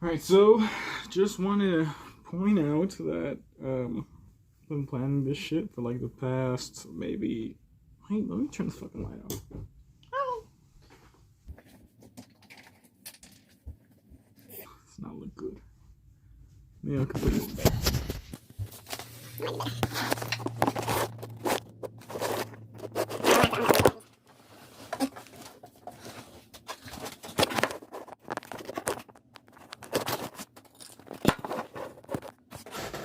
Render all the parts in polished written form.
Alright, so just want to point out that I've been planning this shit for like the past maybe. Wait, let me turn the fucking light off. Oh. It's not look good. Maybe I can put it back.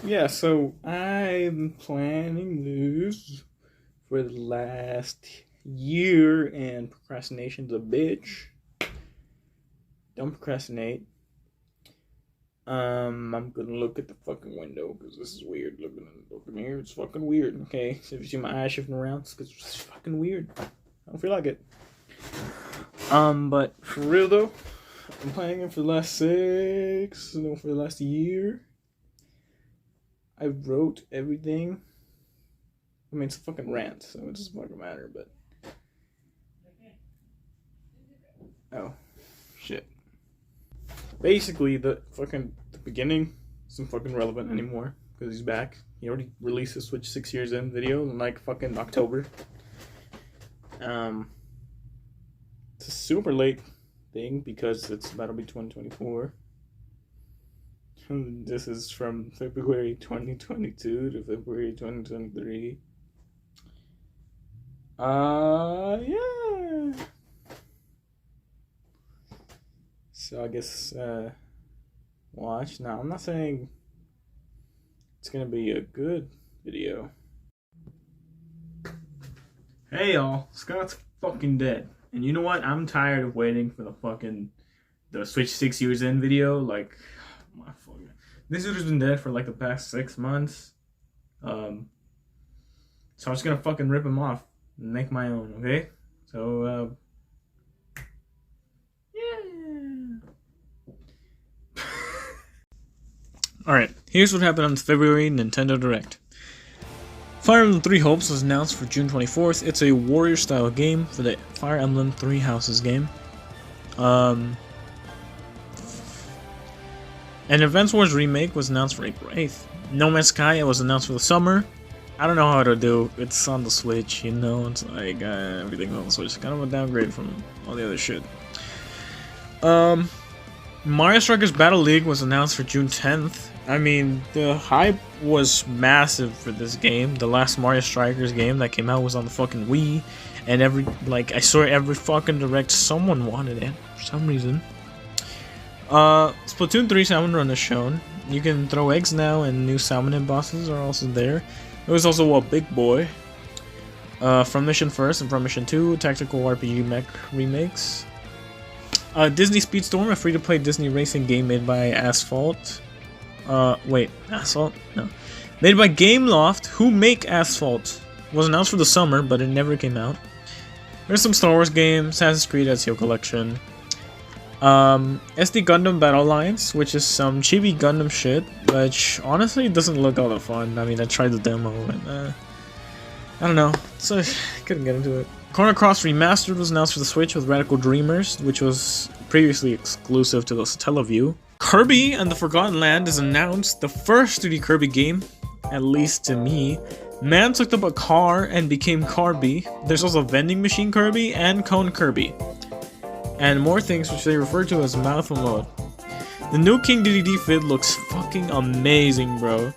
Yeah, so I'm planning this for the last year, and procrastination's a bitch. Don't procrastinate. I'm gonna look at the fucking window because this is weird. Looking here, it's fucking weird. Okay, so if you see my eyes shifting around, it's because it's fucking weird. I don't feel like it. But for real though, I'm planning it for the last for the last year. I wrote everything. I mean, it's a fucking rant, so it doesn't fucking matter, but. Oh, shit. Basically, the beginning isn't fucking relevant anymore, because he's back. He already released his Switch 6 years in video in like fucking October. It's a super late thing, because it's about to be 2024. This is from February 2022 to February 2023. Yeah. So I guess, watch. Now, I'm not saying it's gonna be a good video. Hey y'all, Scott's fucking dead. And you know what? I'm tired of waiting for the Switch 6 years in video. Like, my fucking, this dude has been dead for like the past 6 months. So I'm just gonna fucking rip him off and make my own, okay? So, yeah. Alright, here's what happened on the February Nintendo Direct. Fire Emblem Three Hopes was announced for June 24th. It's a warrior-style game for the Fire Emblem Three Houses game. An Advance Wars remake was announced for April 8th. No Man's Sky was announced for the summer. I don't know how to do. It's on the Switch, you know. It's like everything's on the Switch. It's kind of a downgrade from all the other shit. Mario Strikers Battle League was announced for June 10th. I mean, the hype was massive for this game. The last Mario Strikers game that came out was on the fucking Wii, and I saw every fucking direct someone wanted it for some reason. Splatoon 3 Salmon Run is shown. You can throw eggs now, and new Salmon bosses are also there. There was also a Big Boy. From Mission First and From Mission 2, tactical RPG mech remakes. Disney Speedstorm, a free-to-play Disney racing game made by Asphalt. Asphalt? No. Made by Gameloft, who make Asphalt. Was announced for the summer, but it never came out. There's some Star Wars games, Assassin's Creed Ezio Collection. SD Gundam Battle Alliance, which is some chibi Gundam shit, which honestly doesn't look all that fun. I mean, I tried the demo, and I don't know, so I couldn't get into it. Chrono Cross Remastered was announced for the Switch with Radical Dreamers, which was previously exclusive to the Satellaview. Kirby and the Forgotten Land is announced, the first 2D Kirby game, at least to me. Man took up a car and became Kirby. There's also Vending Machine Kirby and Cone Kirby. And more things which they refer to as mouthful mode. The new King DDD Fid looks fucking amazing, bro.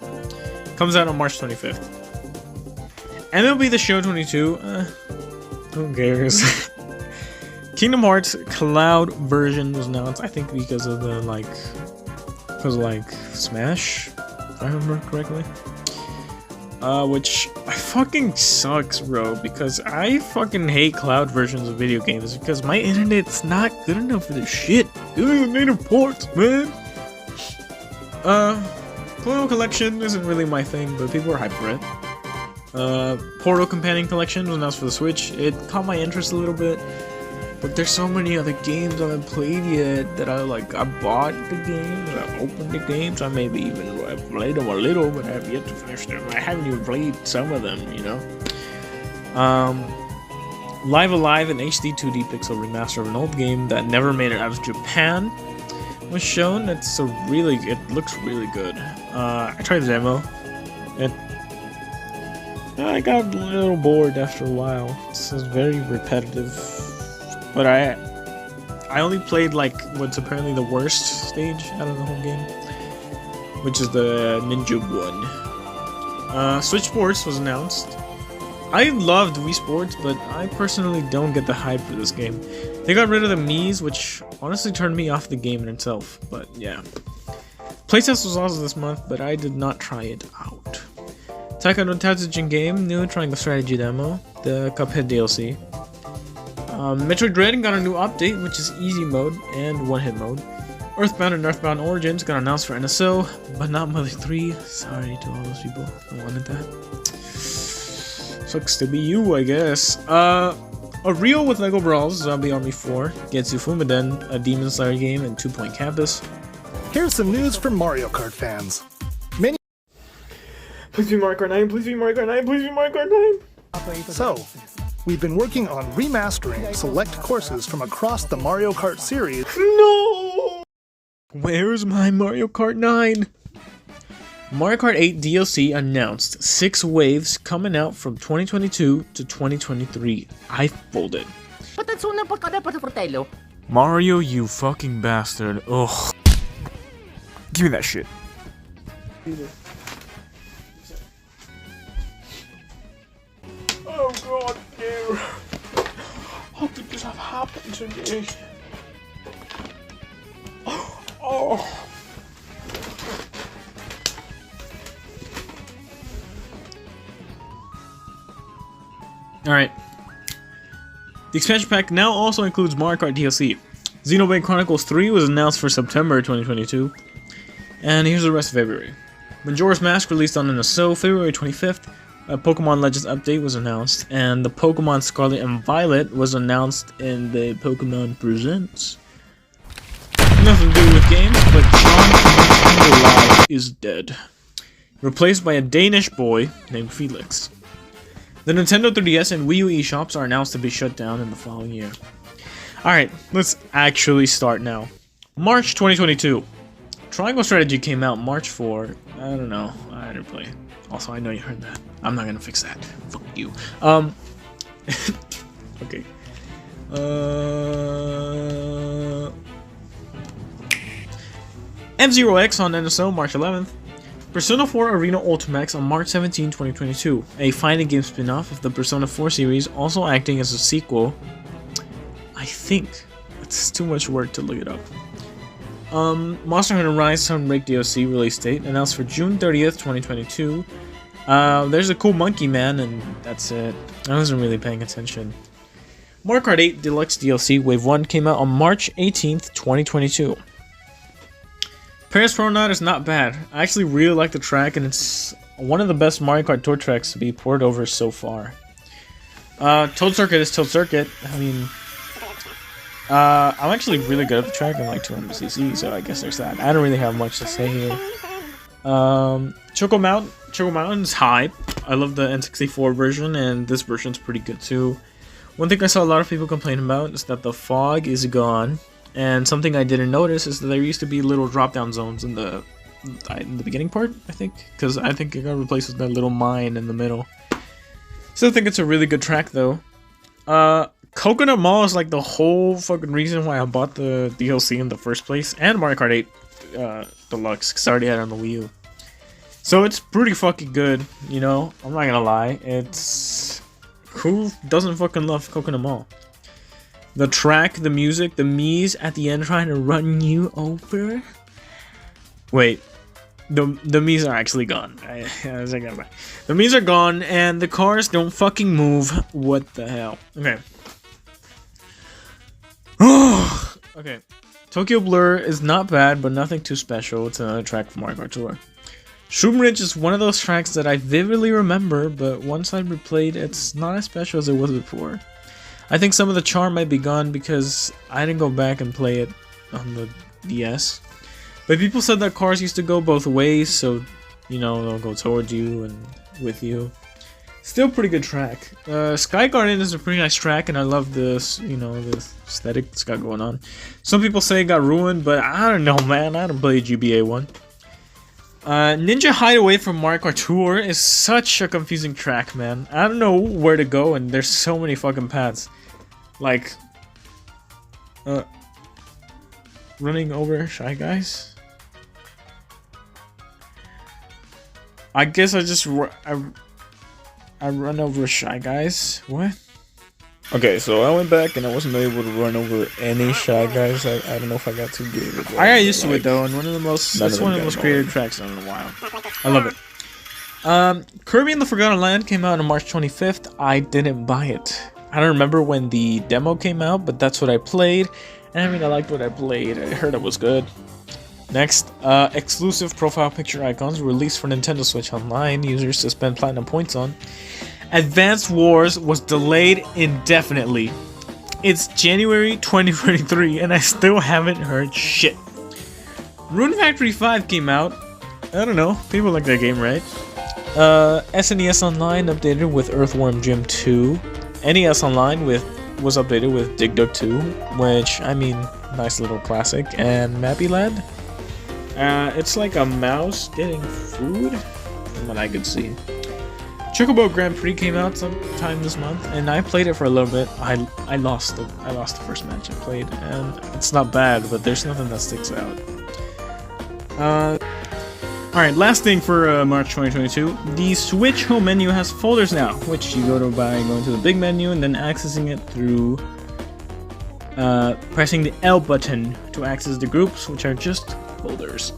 Comes out on March 25th. MLB The Show 22, who cares? Kingdom Hearts Cloud version was announced, I think because of the Smash, if I remember correctly. Which fucking sucks, bro, because I fucking hate cloud versions of video games because my internet's not good enough for this shit. Dude, native ports, man. Portal Collection isn't really my thing, but people are hyped for it. Portal Companion Collection was announced for the Switch. It caught my interest a little bit, but there's so many other games I haven't played yet that I bought the games, I opened the games, I maybe even played them a little, but I have yet to finish them. I haven't even played some of them, you know? Live Alive, an HD 2D pixel remaster of an old game that never made it out of Japan. was shown. It looks really good. I tried the demo. I got a little bored after a while. It's very repetitive. But I only played like what's apparently the worst stage out of the whole game, which is the Ninja one. Switch Sports was announced. I loved Wii Sports, but I personally don't get the hype for this game. They got rid of the Mii's, which honestly turned me off the game in itself, but yeah. Playtest was also this month, but I did not try it out. Taika no Tatsujin game, new Triangle Strategy demo, the Cuphead DLC. Metroid Dread got a new update, which is easy mode and one-hit mode. Earthbound and Earthbound Origins got announced for NSO, but not Mother 3. Sorry to all those people who wanted that. Sucks to be you, I guess. A reel with Lego Brawls, Zombie Army 4, Getsu Fumaden, a Demon Slayer game, and 2 Point Campus. Here's some news from Mario Kart fans. Please be Mario Kart 9, please be Mario Kart 9, please be Mario Kart 9! So, we've been working on remastering select courses from across the Mario Kart series. No! Where's my Mario Kart 9? Mario Kart 8 DLC announced 6 waves coming out from 2022 to 2023. I folded. Mario, you fucking bastard. Ugh. Give me that shit. Oh god, no. How could this have happened to me? Oh. Alright. The expansion pack now also includes Mario Kart DLC. Xenoblade Chronicles 3 was announced for September 2022. And here's the rest of February. Majora's Mask released on NSO February 25th. A Pokemon Legends update was announced. And the Pokemon Scarlet and Violet was announced in the Pokemon Presents. Nothing to do with games, but John Live is dead. Replaced by a Danish boy named Felix. The Nintendo 3DS and Wii U eShops are announced to be shut down in the following year. Alright, let's actually start now. March 2022. Triangle Strategy came out March 4. I don't know. I didn't play. Also, I know you heard that. I'm not gonna fix that. Fuck you. Okay. F-Zero X on NSO March 11th. Persona 4 Arena Ultimax on March 17, 2022. A fighting game spin-off of the Persona 4 series, also acting as a sequel. I think. It's too much work to look it up. Monster Hunter Rise Sunbreak DLC release date announced for June 30th, 2022. There's a cool monkey man, and that's it. I wasn't really paying attention. Mario Kart 8 Deluxe DLC Wave 1 came out on March 18th, 2022. Paris Promenade is not bad. I actually really like the track, and it's one of the best Mario Kart Tour tracks to be poured over so far. Toad Circuit is Toad Circuit. I mean, I'm actually really good at the track. I'm like 200cc, so I guess there's that. I don't really have much to say here. Choco Mountain's hype. I love the N64 version, and this version's pretty good too. One thing I saw a lot of people complain about is that the fog is gone, and something I didn't notice is that there used to be little drop-down zones in the beginning part, I think, because I think it got replaced with that little mine in the middle. Still think it's a really good track though. Coconut Mall is like the whole fucking reason why I bought the DLC in the first place, and Mario Kart 8 Deluxe, because I already had it on the Wii U. So it's pretty fucking good, you know, I'm not gonna lie. It's... who doesn't fucking love Coconut Mall? The track, the music, the Mii's at the end trying to run you over. Wait, the Mii's are actually gone. The Mii's are gone, and the cars don't fucking move. What the hell? Okay. Okay. Tokyo Blur is not bad, but nothing too special. It's another track from Mario Kart Tour. Shroom Ridge is one of those tracks that I vividly remember, but once I replayed, it's not as special as it was before. I think some of the charm might be gone because I didn't go back and play it on the DS. But people said that cars used to go both ways, so, you know, they'll go towards you and with you. Still pretty good track. Sky Garden is a pretty nice track, and I love this, you know, the aesthetic it's got going on. Some people say it got ruined, but I don't know, man. I don't play GBA 1. Ninja Hideaway from Mario Kart Tour is such a confusing track, man. I don't know where to go, and there's so many fucking paths. Like, running over Shy Guys? I guess I run over Shy Guys. What? Okay, so I went back and I wasn't able to run over any Shy Guys. I don't know if I got too good. I got used to it though, and that's one of the most creative tracks I've done in a while. I love it. Kirby and the Forgotten Land came out on March 25th. I didn't buy it. I don't remember when the demo came out, but that's what I played. And I mean, I liked what I played. I heard it was good. Next, exclusive profile picture icons released for Nintendo Switch Online. Users to spend platinum points on. Advanced Wars was delayed indefinitely. It's January 2023 and I still haven't heard shit. Rune Factory 5 came out. I don't know, people like that game, right? SNES Online updated with Earthworm Jim 2. NES Online was updated with Dig Dug 2, which, I mean, nice little classic. And Mappy Lad? It's like a mouse getting food, from what I could see. Chocobo Grand Prix came out sometime this month, and I played it for a little bit. I lost the first match I played, and it's not bad, but there's nothing that sticks out. Alright, last thing for March 2022. The Switch home menu has folders now, which you go to by going to the big menu and then accessing it through pressing the L button to access the groups, which are just folders.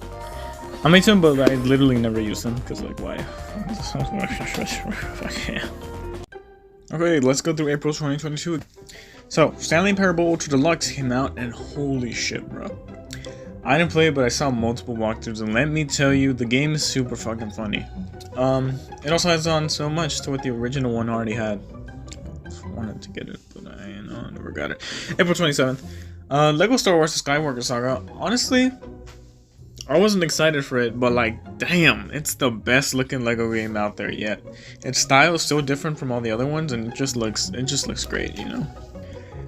I made some, but I literally never use them, because, like, why? Okay, let's go through April 2022. So, Stanley Parable Ultra Deluxe came out, and holy shit, bro. I didn't play it, but I saw multiple walkthroughs, and let me tell you, the game is super fucking funny. It also adds on so much to what the original one already had. I wanted to get it, but I never got it. April 27th. Lego Star Wars The Skywalker Saga. Honestly, I wasn't excited for it, but like, damn, it's the best looking Lego game out there yet. Its style is so different from all the other ones, and it just looks great, you know.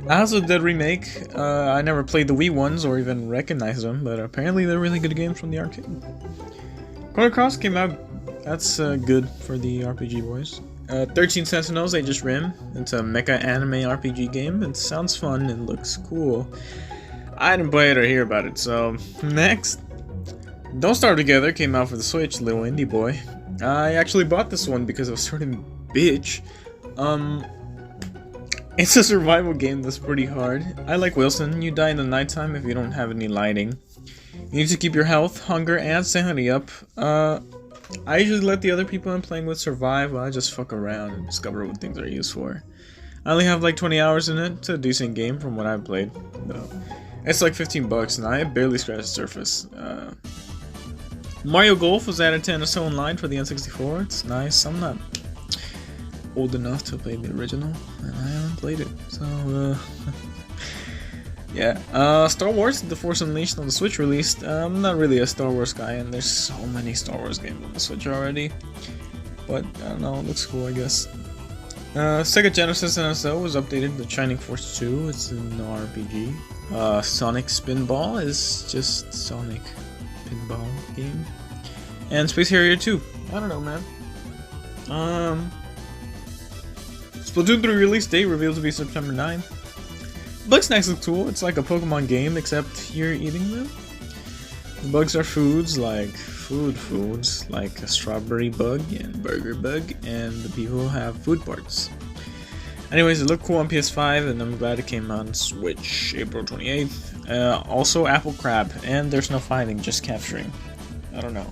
As a Dead remake, I never played the Wii ones or even recognized them, but apparently they're really good games from the arcade. Chrono Cross came out. That's good for the RPG boys. 13 Sentinels Aegis Rim. It's a mecha anime RPG game. It sounds fun and looks cool. I didn't play it or hear about it, so next. Don't Starve Together came out for the Switch, little indie boy. I actually bought this one because of a certain bitch. It's a survival game that's pretty hard. I like Wilson. You die in the nighttime if you don't have any lighting. You need to keep your health, hunger, and sanity up. I usually let the other people I'm playing with survive while I just fuck around and discover what things are used for. I only have like 20 hours in it. It's a decent game from what I've played, though. It's like $15 and I barely scratched the surface. Mario Golf was added to NSO Online for the N64. It's nice. I'm not old enough to play the original, and I haven't played it, so yeah. Star Wars The Force Unleashed on the Switch released. I'm not really a Star Wars guy, and there's so many Star Wars games on the Switch already, but I don't know, it looks cool, I guess. Sega Genesis NSO was updated to Shining Force 2. It's an RPG. Sonic Spinball is just Sonic Pinball game. And Space Harrier 2. I don't know, man. Splatoon 3 release date revealed to be September 9th. Bug Snacks look cool. It's like a Pokemon game, except you're eating them. The bugs are foods like foods like a strawberry bug and burger bug, and the people have food parts. Anyways, it looked cool on PS5, and I'm glad it came out on Switch, April 28th. Also Apple Crab, and there's no fighting, just capturing. I don't know.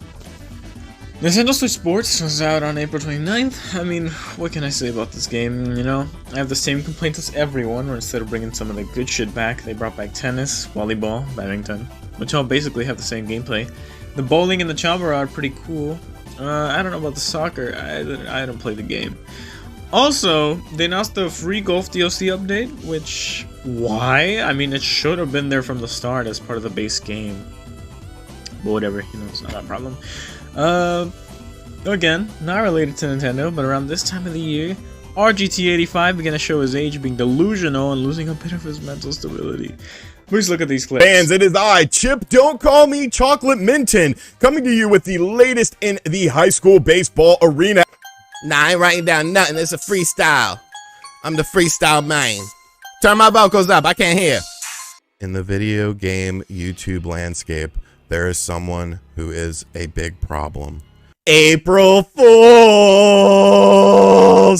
Nintendo Switch Sports was out on April 29th. I mean, what can I say about this game, you know? I have the same complaints as everyone, where instead of bringing some of the good shit back, they brought back tennis, volleyball, badminton, which all basically have the same gameplay. The bowling and the chopper are pretty cool. I don't know about the soccer. I don't play the game. Also, they announced the free Golf DLC update, which, why? I mean, it should have been there from the start as part of the base game. But whatever, you know, it's not a problem. Again, not related to Nintendo, but around this time of the year, our GT85 began to show his age, being delusional and losing a bit of his mental stability. Please look at these clips. Fans, it is I, Chip, don't call me Chocolate Minton, coming to you with the latest in the high school baseball arena. Nah, I ain't writing down nothing. It's a freestyle. I'm the freestyle man. Turn my vocals up. I can't hear. In the video game YouTube landscape, there is someone who is a big problem. April Fools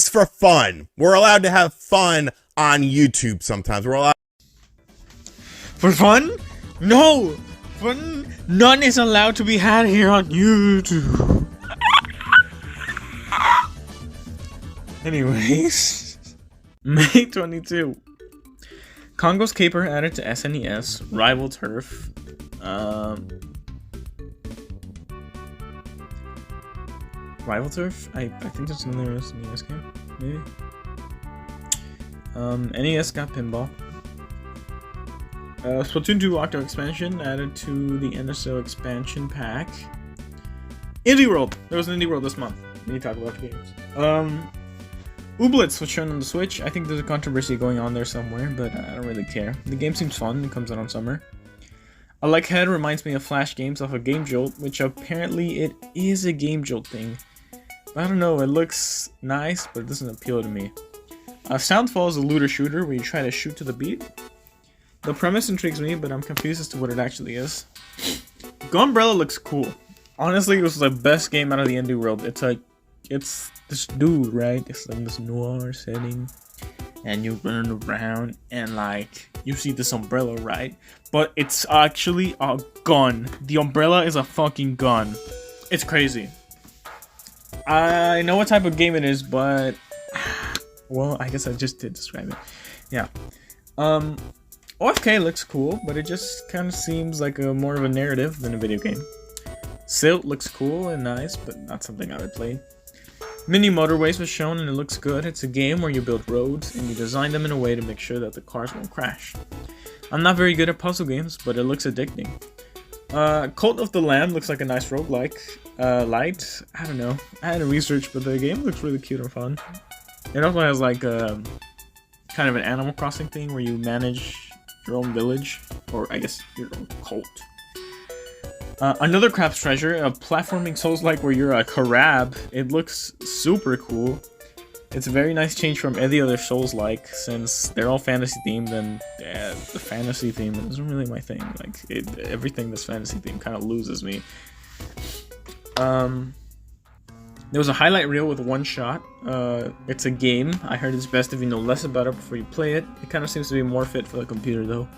for fun. We're allowed to have fun on YouTube sometimes. We're allowed. For fun? No! Fun? None is allowed to be had here on YouTube. Anyways, May 22. Congo's Caper added to SNES, Rival Turf. Rival Turf? I think that's another SNES game, maybe. NES got Pinball. Splatoon 2 Octo expansion added to the NSO expansion pack. Indie World! There was an Indie World this month. We need to talk about the games. Ooblets was shown on the Switch. I think there's a controversy going on there somewhere, but I don't really care. The game seems fun. It comes out on summer. A Like Head reminds me of Flash games off of Game Jolt, which apparently it is a Game Jolt thing. I don't know, it looks nice, but it doesn't appeal to me. Soundfall is a looter shooter where you try to shoot to the beat. The premise intrigues me, but I'm confused as to what it actually is. Gunbrella looks cool. Honestly, it was the best game out of the indie world. It's this dude, right? It's in this noir setting, and you run around, and like, you see this umbrella, right? But it's actually a gun. The umbrella is a fucking gun. It's crazy. I know what type of game it is, but well, I guess I just did describe it. Yeah. OFK looks cool, but it just kind of seems like more of a narrative than a video game. Silt looks cool and nice, but not something I would play. Mini Motorways was shown and it looks good. It's a game where you build roads and you design them in a way to make sure that the cars won't crash. I'm not very good at puzzle games, but it looks addicting. Cult of the Lamb looks like a nice roguelike. Light, I don't know. I had to research, but the game looks really cute and fun. It also has like kind of an Animal Crossing thing where you manage your own village, or I guess your own cult. Another Crab's Treasure, a platforming Souls-like where you're a crab. It looks super cool. It's a very nice change from any other Souls-like, since they're all fantasy themed, and the fantasy theme isn't really my thing. Like, everything that's fantasy themed kind of loses me. There was a highlight reel with one shot. It's a game. I heard it's best if you know less about it before you play it. It kind of seems to be more fit for the computer though.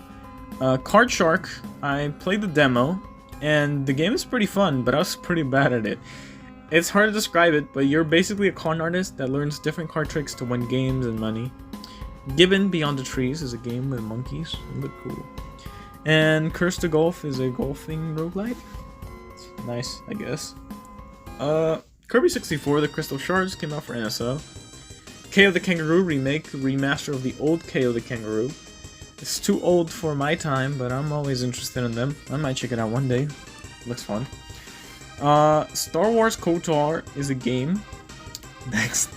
Card Shark, I played the demo, and the game is pretty fun, but I was pretty bad at it. It's hard to describe it, but you're basically a con artist that learns different card tricks to win games and money. Gibbon Beyond the Trees is a game with monkeys. It look cool. And Curse to Golf is a golfing roguelite. It's nice, I guess. Kirby 64, the Crystal Shards, came out for NSO. KO the Kangaroo remake, remaster of the old KO the Kangaroo. It's too old for my time, but I'm always interested in them. I might check it out one day. Looks fun. Star Wars KOTOR is a game. Next.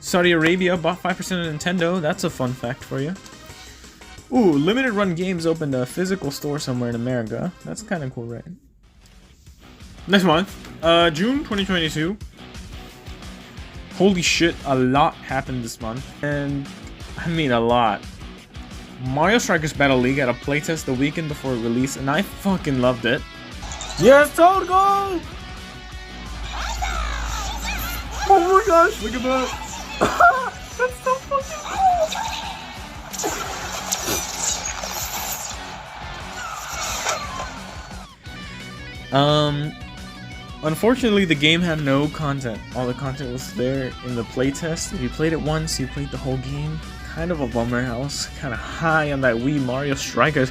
Saudi Arabia bought 5% of Nintendo. That's a fun fact for you. Ooh, Limited Run Games opened a physical store somewhere in America. That's kind of cool, right? Next month, June 2022. Holy shit, a lot happened this month. And I mean a lot. Mario Strikers Battle League had a playtest the weekend before it released, and I fucking loved it. Yes, Toad Go! Oh my gosh, look at that! That's so fucking cool! Unfortunately, the game had no content. All the content was there in the playtest. If you played it once, you played the whole game. Kind of a bummer. I was kind of high on that Wii Mario Strikers.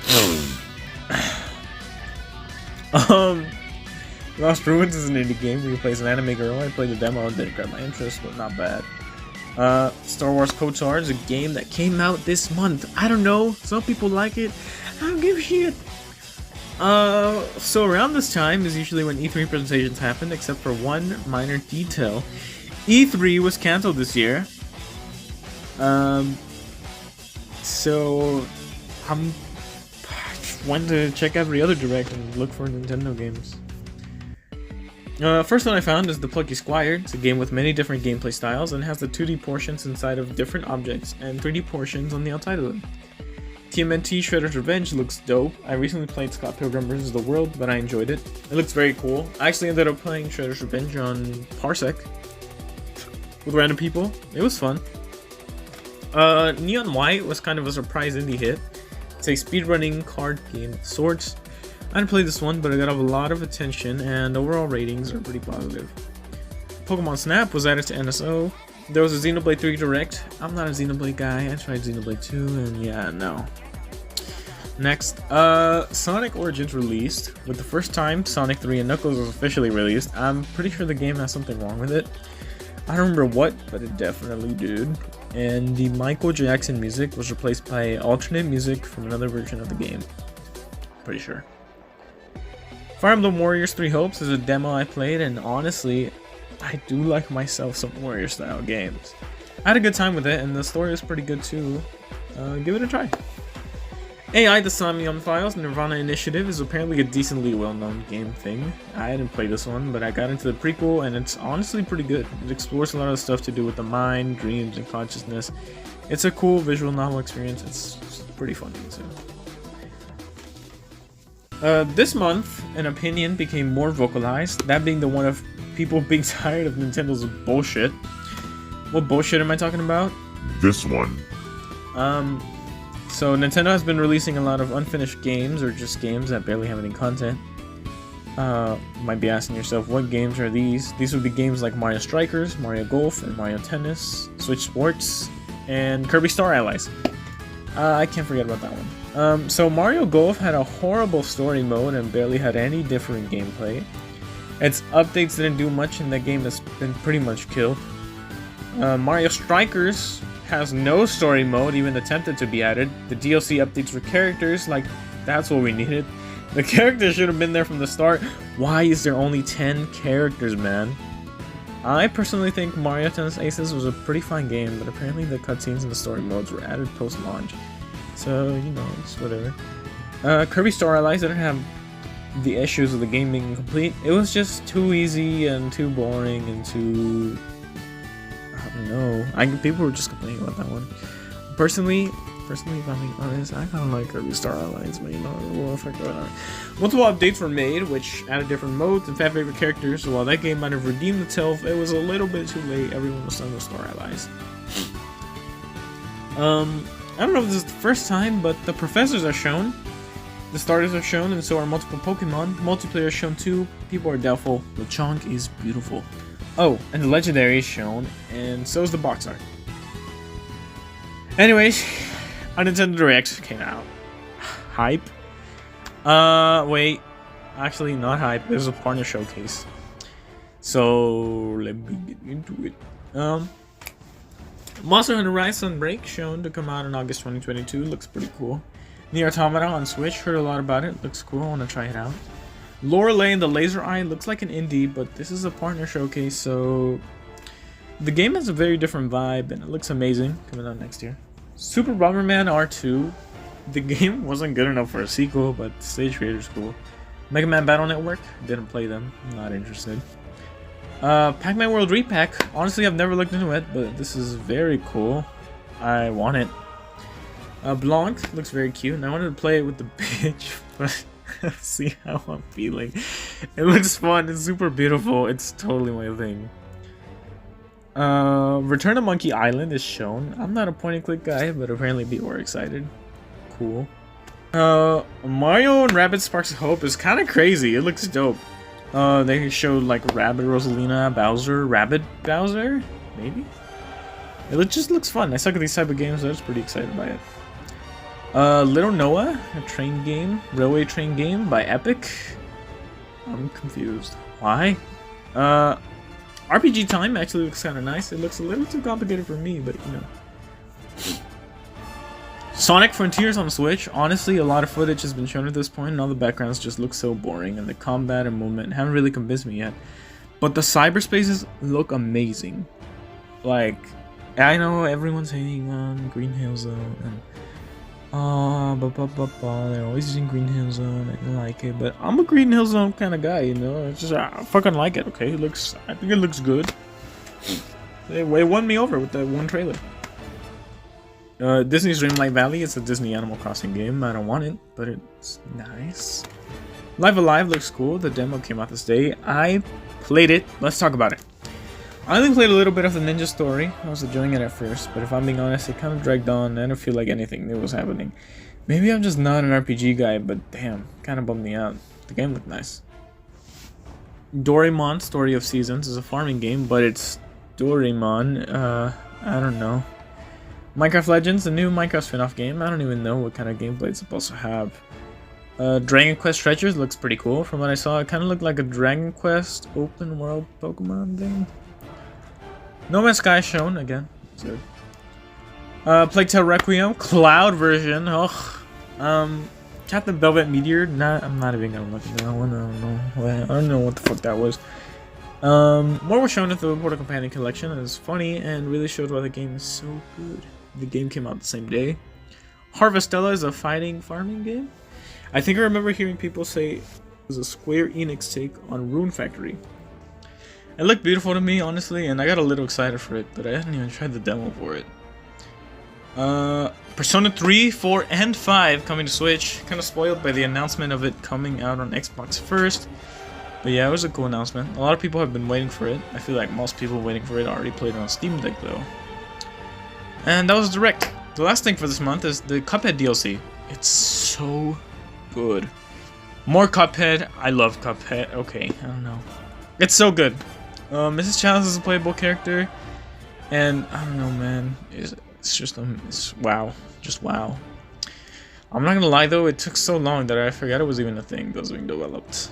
Lost Ruins is an indie game where you play as an anime girl. I played the demo and didn't grab my interest, but not bad. Star Wars KOTOR is a game that came out this month. I don't know. Some people like it. I don't give a shit. So around this time is usually when E3 presentations happen, except for one minor detail. E3 was cancelled this year. So I'm went to check every other direct and look for Nintendo games. First one I found is The Plucky Squire. It's a game with many different gameplay styles and has the 2D portions inside of different objects and 3D portions on the outside of them. TMNT Shredder's Revenge looks dope. I recently played Scott Pilgrim vs. the World, but I enjoyed it. It looks very cool. I actually ended up playing Shredder's Revenge on Parsec with random people. It was fun. Neon White was kind of a surprise indie hit. It's a speedrunning card game of sorts. I didn't play this one, but it got a lot of attention, and overall ratings are pretty positive. Pokemon Snap was added to NSO. There was a Xenoblade 3 Direct. I'm not a Xenoblade guy. I tried Xenoblade 2, and yeah, no. Next, Sonic Origins released. With the first time Sonic 3 and Knuckles was officially released, I'm pretty sure the game has something wrong with it. I don't remember what, but it definitely did. And the Michael Jackson music was replaced by alternate music from another version of the game. Pretty sure. Fire Emblem Warriors 3 Hopes is a demo I played, and honestly, I do like myself some Warrior style games. I had a good time with it, and the story is pretty good too. Give it a try. AI The Samyang Files Nirvana Initiative is apparently a decently well-known game thing. I didn't play this one, but I got into the prequel, and it's honestly pretty good. It explores a lot of stuff to do with the mind, dreams, and consciousness. It's a cool visual novel experience. It's pretty fun too. This month, an opinion became more vocalized, that being the one of people being tired of Nintendo's bullshit. What bullshit am I talking about? This one. So Nintendo has been releasing a lot of unfinished games, or just games that barely have any content. You might be asking yourself, what games are these? These would be games like Mario Strikers, Mario Golf, and Mario Tennis, Switch Sports, and Kirby Star Allies. I can't forget about that one. So Mario Golf had a horrible story mode and barely had any different gameplay. Its updates didn't do much, and the game has been pretty much killed. Mario Strikers has no story mode, even attempted to be added. The DLC updates for characters, like, that's what we needed. The characters should have been there from the start. Why is there only 10 characters, man? I personally think Mario Tennis Aces was a pretty fine game, but apparently the cutscenes and the story modes were added post-launch. So, you know, it's whatever. Kirby Star Allies didn't have the issues of the game being incomplete. It was just too easy and too boring and too... I don't know. People were just complaining about that one. Personally, if I'm being honest, I kind of like Kirby Star Allies, but you know, we'll figure it out. Multiple updates were made, which added different modes and fan favorite characters. So while that game might have redeemed itself, it was a little bit too late. Everyone was done with Star Allies. I don't know if this is the first time, but the professors are shown. The starters are shown, and so are multiple Pokemon. Multiplayer is shown too. People are doubtful. Lechonk is beautiful. Oh, and the legendary is shown, and so is the box art. Anyways, a Nintendo Direct came out. Hype? Wait. Actually, not hype. This is a partner showcase. So, let me get into it. Monster Hunter Rise Sunbreak, shown to come out in August 2022. Looks pretty cool. Nier Automata on Switch, heard a lot about it. Looks cool, I want to try it out. Lorelei and the Laser Eye looks like an indie, but this is a partner showcase, so... The game has a very different vibe, and it looks amazing, coming out next year. Super Bomberman R2. The game wasn't good enough for a sequel, but the stage creator's cool. Mega Man Battle Network, didn't play them, not interested. Pac-Man World Repack, honestly I've never looked into it, but this is very cool. I want it. Blanc looks very cute, and I wanted to play it with the bitch, but see how I'm feeling. It looks fun, it's super beautiful, it's totally my thing. Return to Monkey Island is shown. I'm not a point-and-click guy, but apparently people are excited. Cool. Mario and Rabbids Sparks of Hope is kind of crazy. It looks dope. They showed like Rabbid Rosalina, Bowser, Rabbid Bowser, maybe? It just looks fun. I suck at these type of games, so I was pretty excited by it. Little Noah, a train game, railway train game by Epic. I'm confused. Why? RPG Time actually looks kind of nice. It looks a little too complicated for me, but you know. Sonic Frontiers on the Switch. Honestly, a lot of footage has been shown at this point, and all the backgrounds just look so boring, and the combat and movement haven't really convinced me yet. But the cyberspaces look amazing. Like, I know everyone's hating on Green Hill Zone, and they're always using Green Hill Zone. I don't like it, but I'm a Green Hill Zone kind of guy, you know. It's just I fucking like it. Okay, I think it looks good. It won me over with that one trailer. Disney's Dreamlight Valley. It's a Disney Animal Crossing game. I don't want it, but it's nice. Live Alive looks cool. The demo came out this day. I played it. Let's talk about it. I only played a little bit of the Ninja Story. I was enjoying it at first, but if I'm being honest, it kind of dragged on. I don't feel like anything new was happening. Maybe I'm just not an RPG guy, but damn, kind of bummed me out. The game looked nice. Doraemon Story of Seasons is a farming game, but it's Doraemon. I don't know. Minecraft Legends, a new Minecraft spin-off game. I don't even know what kind of gameplay it's supposed to have. Dragon Quest Treasures looks pretty cool. From what I saw, it kind of looked like a Dragon Quest open world Pokemon thing. No Man's Sky shown again. It's good. Plague Tale Requiem Cloud version. Ugh. Captain Velvet Meteor. I'm not even gonna look at that one. I don't know what the fuck that was. More was shown at the Portal Companion Collection. It was funny and really showed why the game is so good. The game came out the same day. Harvestella is a fighting farming game. I think I remember hearing people say it was a Square Enix take on Rune Factory. It looked beautiful to me, honestly, and I got a little excited for it, but I hadn't even tried the demo for it. Persona 3, 4, and 5 coming to Switch. Kind of spoiled by the announcement of it coming out on Xbox first. But yeah, it was a cool announcement. A lot of people have been waiting for it. I feel like most people waiting for it already played it on Steam Deck though. And that was Direct. The last thing for this month is the Cuphead DLC. It's so good. More Cuphead. I love Cuphead. Okay, I don't know. It's so good. Mrs. Chalice is a playable character. And I don't know, man. It's just wow. Just wow. I'm not gonna lie though, it took so long that I forgot it was even a thing that was being developed.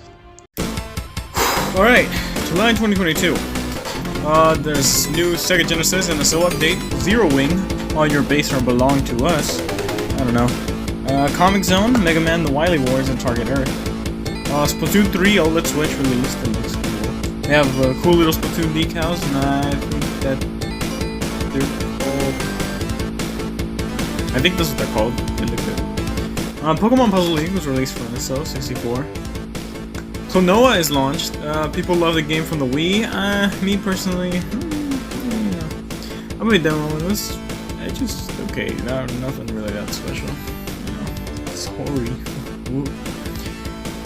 Alright, July 2022. There's new Sega Genesis and a SO update. Zero Wing, all your base are belong to us. I don't know. Comic Zone, Mega Man The Wily Wars, and Target Earth. Splatoon 3 OLED Switch released. It looks cool. They have cool little Splatoon decals, and I think that they're called... I think that's what they're called. They look good. Pokemon Puzzle League was released for NSO 64. So Noah is launched. People love the game from the Wii. Me personally, you know, I played demo and it was just okay. Nothing really that special. You know,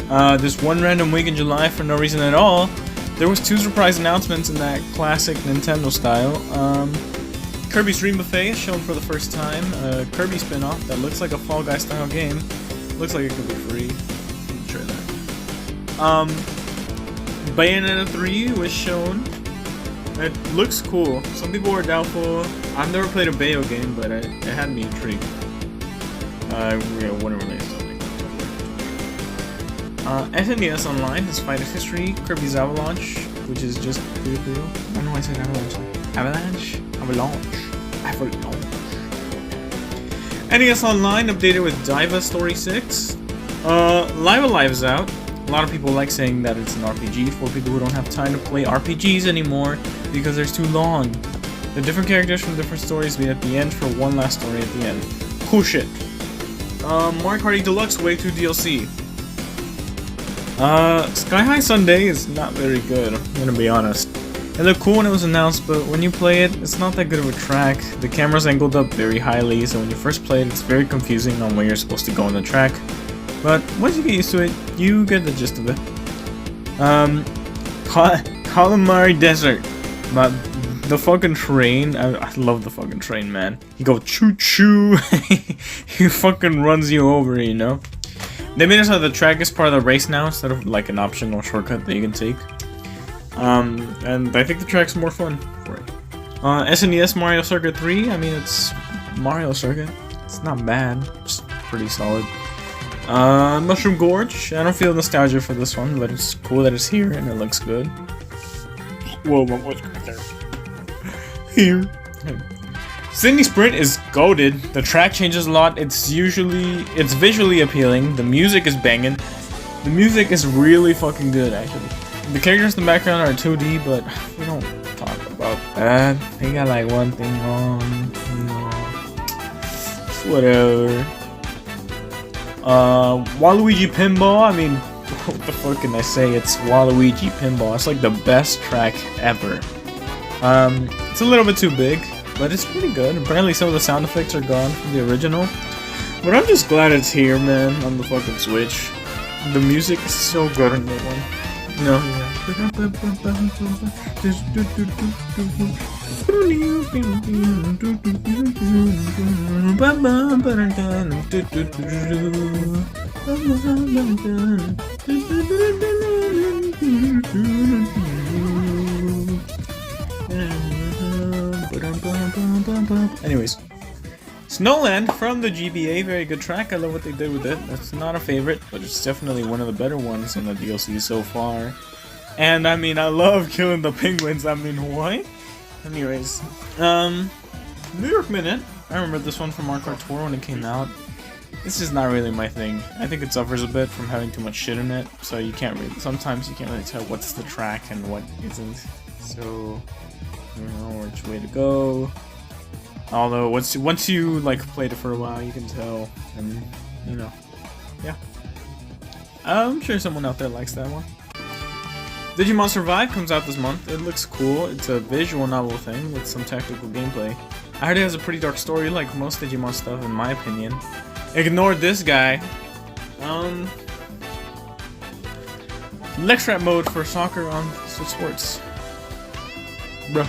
sorry. This one random week in July for no reason at all. There was 2 surprise announcements in that classic Nintendo style. Kirby's Dream Buffet is shown for the first time. A Kirby spin-off that looks like a Fall Guy style game. Looks like it could be free. I'm sure that. Bayonetta 3 was shown. It looks cool. Some people were doubtful. I've never played a Bayo game, but it had me intrigued. Yeah, wouldn't really something. SNES Online has Fighter's History, Kirby's Avalanche, which is just pretty cool. I don't know why I said Avalanche. Avalanche. NES Online updated with Diva Story 6. Live Alive is out. A lot of people like saying that it's an RPG for people who don't have time to play RPGs anymore because they're too long. The different characters from different stories meet at the end for one last story at the end. Cool shit. Mario Kart 8 Deluxe Wave 2 DLC. Sky High Sunday is not very good, I'm gonna be honest. It looked cool when it was announced, but when you play it, it's not that good of a track. The camera's angled up very highly, so when you first play it, it's very confusing on where you're supposed to go on the track. But once you get used to it, you get the gist of it. Calamari Desert. But the fucking train, I love the fucking train, man. You go choo choo, he fucking runs you over, you know? They made it so the track is part of the race now instead of like an optional shortcut that you can take. And I think the track's more fun for it. SNES Mario Circuit 3, I mean, it's Mario Circuit. It's not bad, just pretty solid. Mushroom Gorge, I don't feel nostalgia for this one, but it's cool that it's here and it looks good. Whoa, what's good there? Here. Sydney Sprint is goated. The track changes a lot. It's visually appealing. The music is banging. The music is really fucking good, actually. The characters in the background are 2D, but we don't talk about that. They got like one thing wrong. Whatever. Waluigi Pinball. I mean, what the fuck can I say? It's Waluigi Pinball. It's like the best track ever. It's a little bit too big, but it's pretty good. Apparently some of the sound effects are gone from the original. But I'm just glad it's here, man, on the fucking Switch. The music is so good on that one. No. Anyways, Snowland from the GBA, very good track. I love what they did with it. It's not a favorite, but it's definitely one of the better ones in the DLC so far. And I mean, I love killing the penguins. I mean, what? Anyways, New York Minute. I remember this one from Mario Kart Tour when it came out. It's just not really my thing. I think it suffers a bit from having too much shit in it, so you can't really. Sometimes you can't really tell what's the track and what isn't. So, I don't know which way to go. Although once you like played it for a while, you can tell, and you know, yeah. I'm sure someone out there likes that one. Digimon Survive comes out this month. It looks cool. It's a visual novel thing with some tactical gameplay. I heard it has a pretty dark story, like most Digimon stuff, in my opinion. Ignore this guy. Lextrap mode for soccer on Switch Sports. Bruh.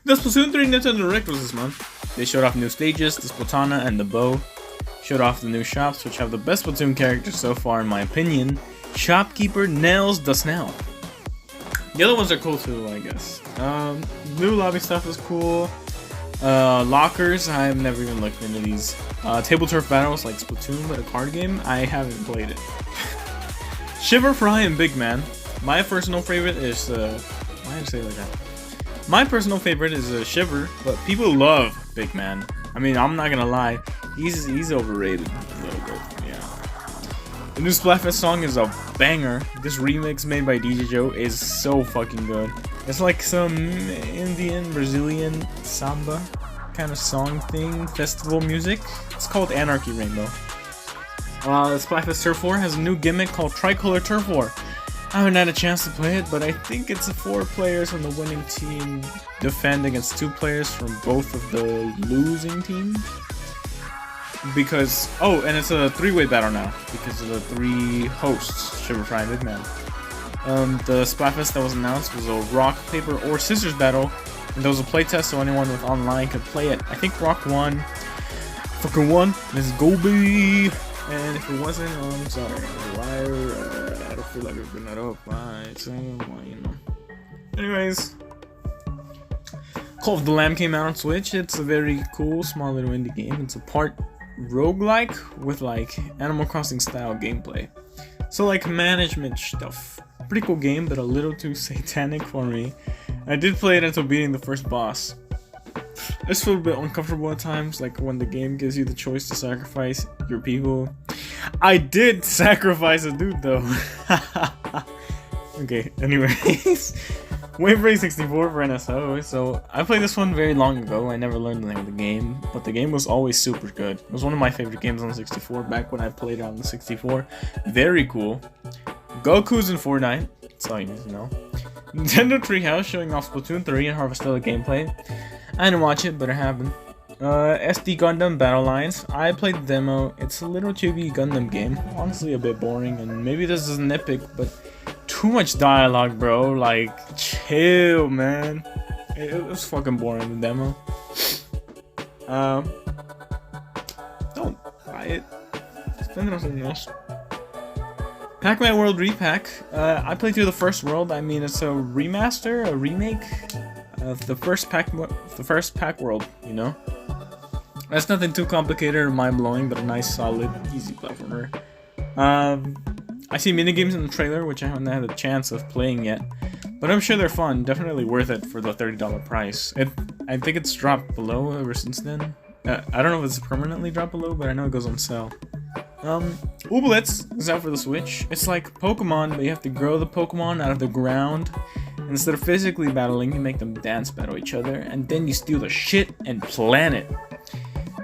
The Splatoon 3 Nintendo Direct was this month. They showed off new stages, the Splatana and the Bow. Showed off the new shops, which have the best Splatoon characters so far in my opinion. Shopkeeper nails the snail. The other ones are cool too, I guess. New lobby stuff is cool. Lockers, I've never even looked into these. Table turf battles like Splatoon, but a card game, I haven't played it. Shiver Fry and Big Man. My personal favorite is why did I say it like that? My personal favorite is Shiver, but people love Big Man. I mean, I'm not gonna lie, he's overrated a little bit. Yeah. The new Splatfest song is a banger. This remix made by DJ Joe is so fucking good. It's like some Indian, Brazilian samba kind of song thing, festival music. It's called Anarchy Rainbow. Splatfest Turf War has a new gimmick called Tricolor Turf War. I haven't had a chance to play it, but I think it's 4 players from the winning team defend against 2 players from both of the losing teams. Because, oh, and it's a 3-way battle now, because of the 3 hosts, Shiver Fry and Big Man. The Splatfest that was announced was a rock, paper, or scissors battle, and there was a playtest so anyone with online could play it. I think rock won. Fucking won. Let's go, baby! And if it wasn't, I'm sorry, I'm a liar. I don't feel like I've been that up. So, well, you know. Anyways, Call of the Lamb came out on Switch. It's a very cool, small little indie game. It's a part roguelike with like Animal Crossing style gameplay. So like management stuff. Pretty cool game, but a little too satanic for me. I did play it until beating the first boss. I just feel a bit uncomfortable at times, like when the game gives you the choice to sacrifice your people. I did sacrifice a dude though. Okay, anyways. Wave Race 64 for NSO. So I played this one very long ago. I never learned the name of the game, but the game was always super good. It was one of my favorite games on the 64 back when I played it on the 64. Very cool. Goku's in Fortnite. That's all you need to know. Nintendo Treehouse showing off Splatoon 3 and Harvestella gameplay. I didn't watch it, but it happened. SD Gundam Battle Lines. I played the demo. It's a little chibi Gundam game. Honestly, a bit boring, and maybe this is an epic, but too much dialogue, bro. Like, chill, man. It was fucking boring, the demo. Don't buy it. Spend it on something else. Pac-Man World Repack. I played through the first world. I mean, it's a remaster, a remake of the first Pac World, you know? That's nothing too complicated or mind-blowing, but a nice, solid, easy platformer. I see minigames in the trailer, which I haven't had a chance of playing yet, but I'm sure they're fun. Definitely worth it for the $30 price. I think it's dropped below ever since then. I don't know if it's permanently dropped below, but I know it goes on sale. Ooblets is out for the Switch. It's like Pokemon, but you have to grow the Pokemon out of the ground. And instead of physically battling, you make them dance battle each other, and then you steal the shit and plant it.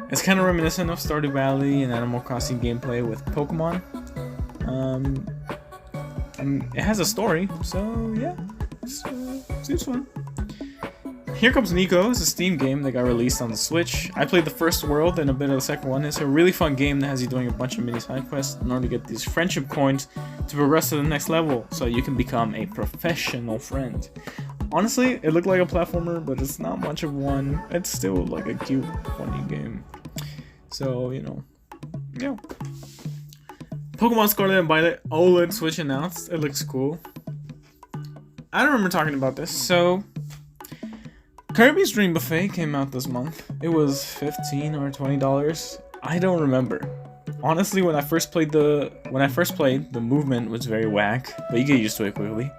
It's kind of reminiscent of Stardew Valley and Animal Crossing gameplay with Pokemon. And it has a story, so yeah, seems fun. Here Comes Nico is a Steam game that got released on the Switch. I played the first world and a bit of the second one. It's a really fun game that has you doing a bunch of mini side quests in order to get these friendship coins to progress to the next level so you can become a professional friend. Honestly, it looked like a platformer, but it's not much of one. It's still like a cute, funny game. So, you know, yeah. Pokemon Scarlet and Violet OLED Switch announced. It looks cool. I don't remember talking about this, so Kirby's Dream Buffet came out this month. It was $15 or $20. I don't remember. Honestly, when I first played, the movement was very whack, but you get used to it quickly.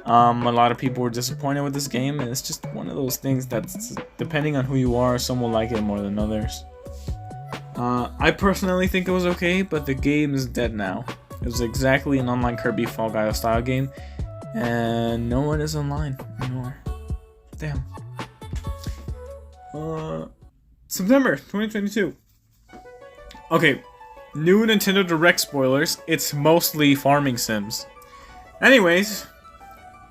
A lot of people were disappointed with this game, and it's just one of those things that's, depending on who you are, some will like it more than others. I personally think it was okay, but the game is dead now. It was exactly an online Kirby Fall Guys style game, and no one is online anymore. Damn. September 2022. Okay, new Nintendo Direct spoilers. It's mostly farming sims. Anyways,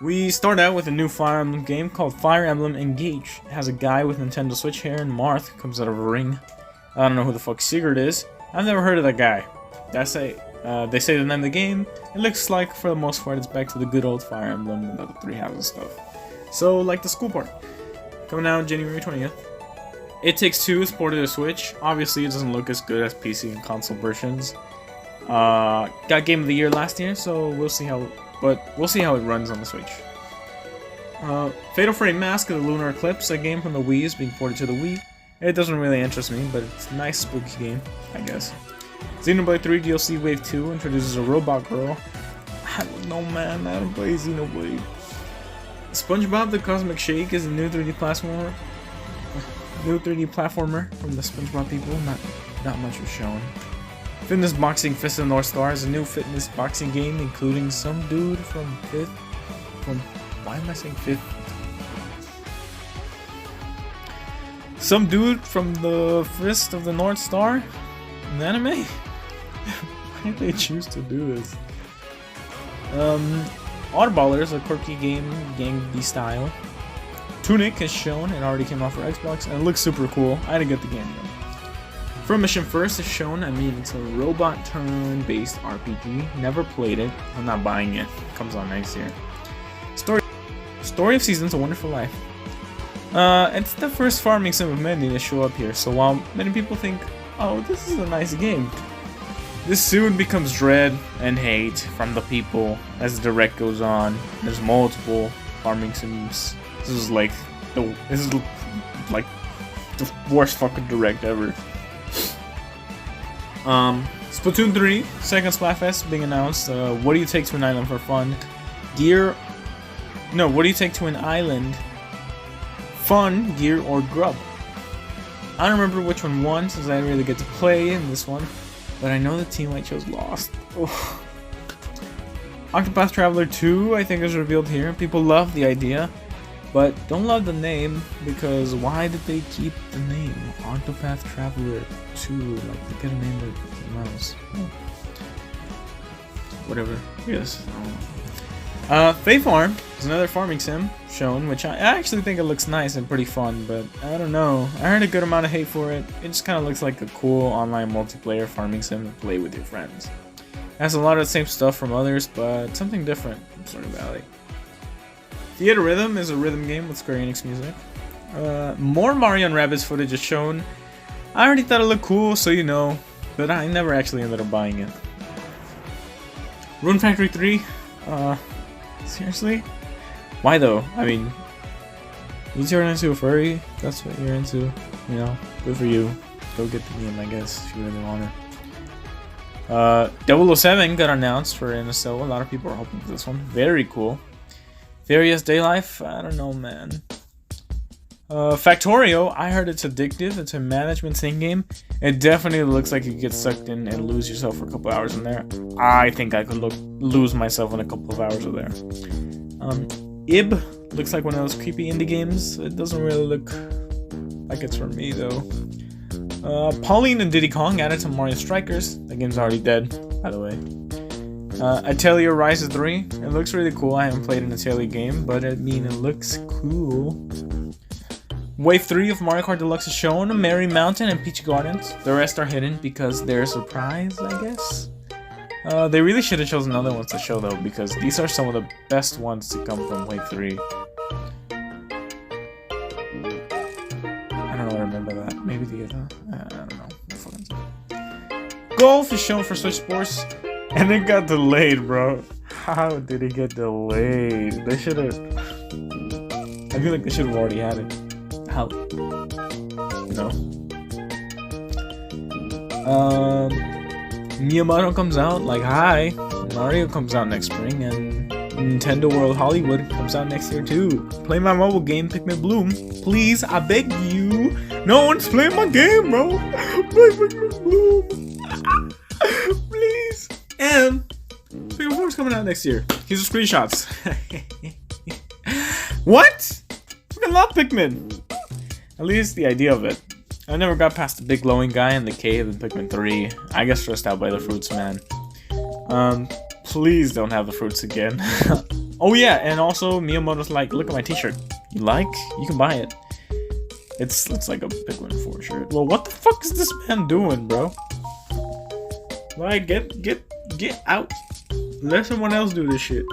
we start out with a new Fire Emblem game called Fire Emblem Engage. It has a guy with Nintendo Switch hair and Marth comes out of a ring. I don't know who the fuck Sigurd is. I've never heard of that guy. They say the name of the game. It looks like, for the most part, it's back to the good old Fire Emblem without the 3 houses stuff. So, like the school part. Coming out January 20th. It Takes Two is ported to Switch. Obviously, it doesn't look as good as PC and console versions. Got Game of the Year last year, so we'll see how it runs on the Switch. Fatal Frame Mask of the Lunar Eclipse, a game from the Wii, is being ported to the Wii. It doesn't really interest me, but it's a nice spooky game, I guess. Xenoblade 3 DLC Wave 2 introduces a robot girl. I don't know, man. I don't play Xenoblade. SpongeBob the Cosmic Shake is a new 3D platformer. From the SpongeBob people. Not much was shown. Fitness Boxing Fist of the North Star is a new fitness boxing game, including some dude from why am I saying Fifth? Some dude from the Fist of the North Star? An anime? Why did they choose to do this? Oddballers, a quirky game, Gangbee style. Tunic is shown, it already came out for Xbox, and it looks super cool. I didn't get the game though. From Mission First is shown, it's a robot turn-based RPG. Never played it, I'm not buying it. Comes out next year. Story of Seasons, A Wonderful Life. It's the first farming sim of many to show up here, so while many people think, oh, this is a nice game, this soon becomes dread and hate from the people as the direct goes on. There's multiple farming sims. This is like the worst fucking direct ever. Splatoon 3, second Splatfest being announced. What do you take to an island for fun? What do you take to an island? Fun, gear, or grub? I don't remember which one won since I didn't really get to play in this one, but I know the team I chose lost. Ugh. Octopath Traveler 2, I think, is revealed here. People love the idea, but don't love the name, because why did they keep the name Octopath Traveler 2? Like, they could have named it something else. Whatever. Yes. Fae Farm is another farming sim shown, which I actually think it looks nice and pretty fun, but I don't know. I heard a good amount of hate for it. It just kind of looks like a cool online multiplayer farming sim to play with your friends. It has a lot of the same stuff from others, but something different from Stardew Valley. Theater Rhythm is a rhythm game with Square Enix music. More Mario and Rabbids footage is shown. I already thought it looked cool, so you know, but I never actually ended up buying it. Rune Factory 3, seriously? Why though? I mean, you turn into a furry, that's what you're into, you know, good for you. Go get the game, I guess, if you really want it. 007 got announced for NSO. A lot of people are hoping for this one. Very cool. Various Day Life, I don't know, man. Factorio, I heard it's addictive. It's a management sim game. It definitely looks like you get sucked in and lose yourself for a couple hours in there. I think I could lose myself in a couple of hours of there. Ib looks like one of those creepy indie games. It doesn't really look like it's for me though. Pauline and Diddy Kong added to Mario Strikers. That game's already dead, by the way. Atelier Rises 3. It looks really cool. I haven't played an Atelier game, but I mean, it looks cool. Wave 3 of Mario Kart Deluxe is shown. Merry Mountain and Peach Gardens. The rest are hidden because they're a surprise, I guess. They really should have chosen other ones to show though, because these are some of the best ones to come from Wave 3. I don't remember that. Maybe the other. I don't know. Golf is shown for Switch Sports, and it got delayed, bro. How did it get delayed? They should have. I feel like they should have already had it. How? No. Miyamoto comes out like hi. Mario comes out next spring, and Nintendo World Hollywood comes out next year too. Play my mobile game, Pikmin Bloom. Please, I beg you. No one's playing my game, bro. Play Pikmin Bloom. Please. And Pikmin Bloom's coming out next year. Here's the screenshots. What? I love Pikmin. At least the idea of it. I never got past the big glowing guy in the cave in Pikmin 3. I get stressed out by the fruits, man. Please don't have the fruits again. Oh yeah, and also Miyamoto's like, look at my t-shirt. You like? You can buy it. It's like a Pikmin 4 shirt. Well, what the fuck is this man doing, bro? Like, get out. Let someone else do this shit.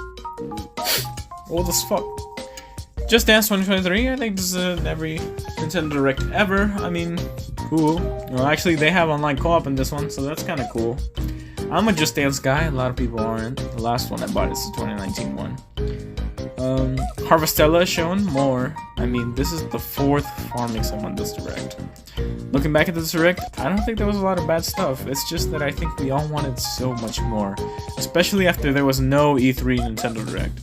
Old as fuck. Just Dance 2023, I think this is every Nintendo Direct ever. I mean, cool. Well, actually, they have online co-op in this one, so that's kind of cool. I'm a Just Dance guy, a lot of people aren't. The last one I bought is the 2019 one. Harvestella is shown more. I mean, this is the 4th farming sim on this Direct. Looking back at this Direct, I don't think there was a lot of bad stuff. It's just that I think we all wanted so much more. Especially after there was no E3 Nintendo Direct.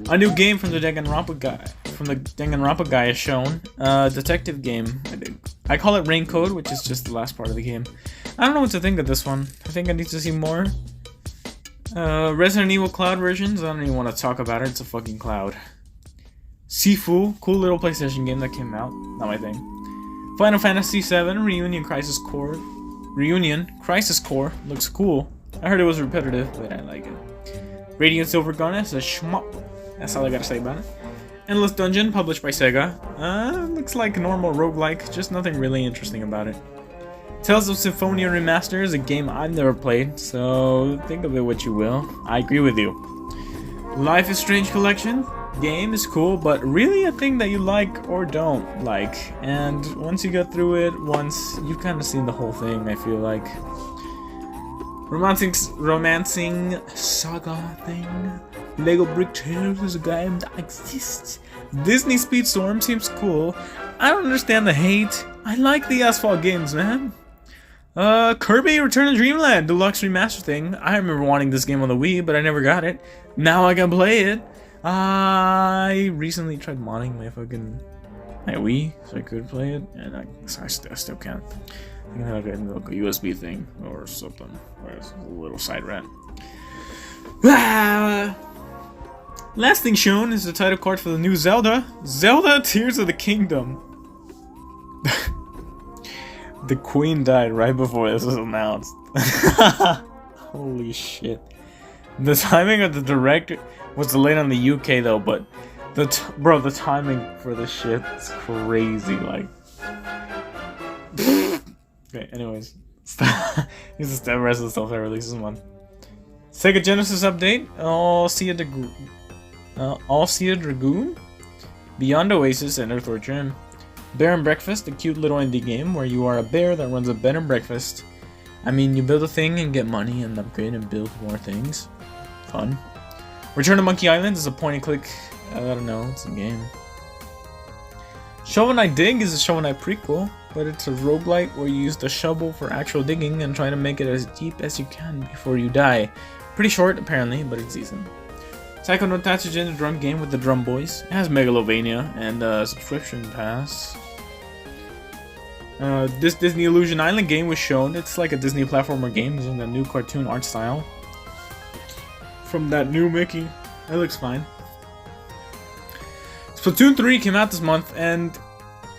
A new game from the Danganronpa guy, is shown. Detective game, I think. I call it Rain Code, which is just the last part of the game. I don't know what to think of this one. I think I need to see more. Resident Evil Cloud versions, I don't even want to talk about it. It's a fucking cloud. Sifu, cool little PlayStation game that came out. Not my thing. Final Fantasy VII Reunion Crisis Core. Looks cool. I heard it was repetitive, but I like it. Radiant Silver Gun is a shmup. That's all I gotta say about it. Endless Dungeon, published by Sega. Looks like a normal roguelike, just nothing really interesting about it. Tales of Symphonia Remaster is a game I've never played, so think of it what you will. I agree with you. Life is Strange Collection. Game is cool, but really a thing that you like or don't like. And once you get through it once, you've kind of seen the whole thing, I feel like. Romancing saga thing. Lego Brick Tales is a game that exists. Disney Speedstorm seems cool. I don't understand the hate. I like the Asphalt games, man. Kirby Return to Dreamland Deluxe Remaster thing. I remember wanting this game on the Wii, but I never got it. Now I can play it. I recently tried modding my Wii so I could play it, and I still can't. I can have like a USB thing or something. Or a little side rant. Last thing shown is the title card for the new Zelda. Zelda Tears of the Kingdom. The Queen died right before this was announced. Holy shit. The timing of the Direct was delayed on the UK though, but the timing for this shit is crazy, like. Okay, anyways. This is the rest of the stuff that releases one. Sega Genesis update. All Sea Dragoon, Beyond Oasis, and Earthworm Jim. Bear and Breakfast, a cute little indie game where you are a bear that runs a bed and breakfast. I mean, you build a thing and get money and upgrade and build more things. Fun. Return to Monkey Island is a point and click. I don't know, it's a game. Shovel Knight Dig is a Shovel Knight prequel, but it's a roguelite where you use the shovel for actual digging and try to make it as deep as you can before you die. Pretty short, apparently, but it's decent. Taiko no Tatsujin, a drum game with the drum boys. It has Megalovania and a subscription pass. This Disney Illusion Island game was shown. It's like a Disney platformer game using the new cartoon art style from that new Mickey. It looks fine. Splatoon 3 came out this month, and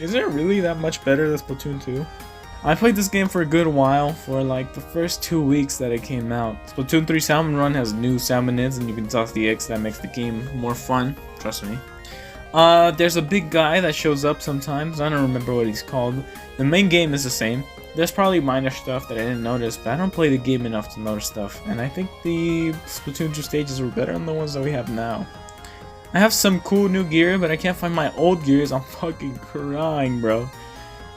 is it really that much better than Splatoon 2? I played this game for a good while, for like the first 2 weeks that it came out. Splatoon 3 Salmon Run has new salmonids and you can toss the eggs. That makes the game more fun, trust me. There's a big guy that shows up sometimes. I don't remember what he's called. The main game is the same. There's probably minor stuff that I didn't notice, but I don't play the game enough to notice stuff. And I think the Splatoon 2 stages were better than the ones that we have now. I have some cool new gear, but I can't find my old gears. I'm fucking crying, bro.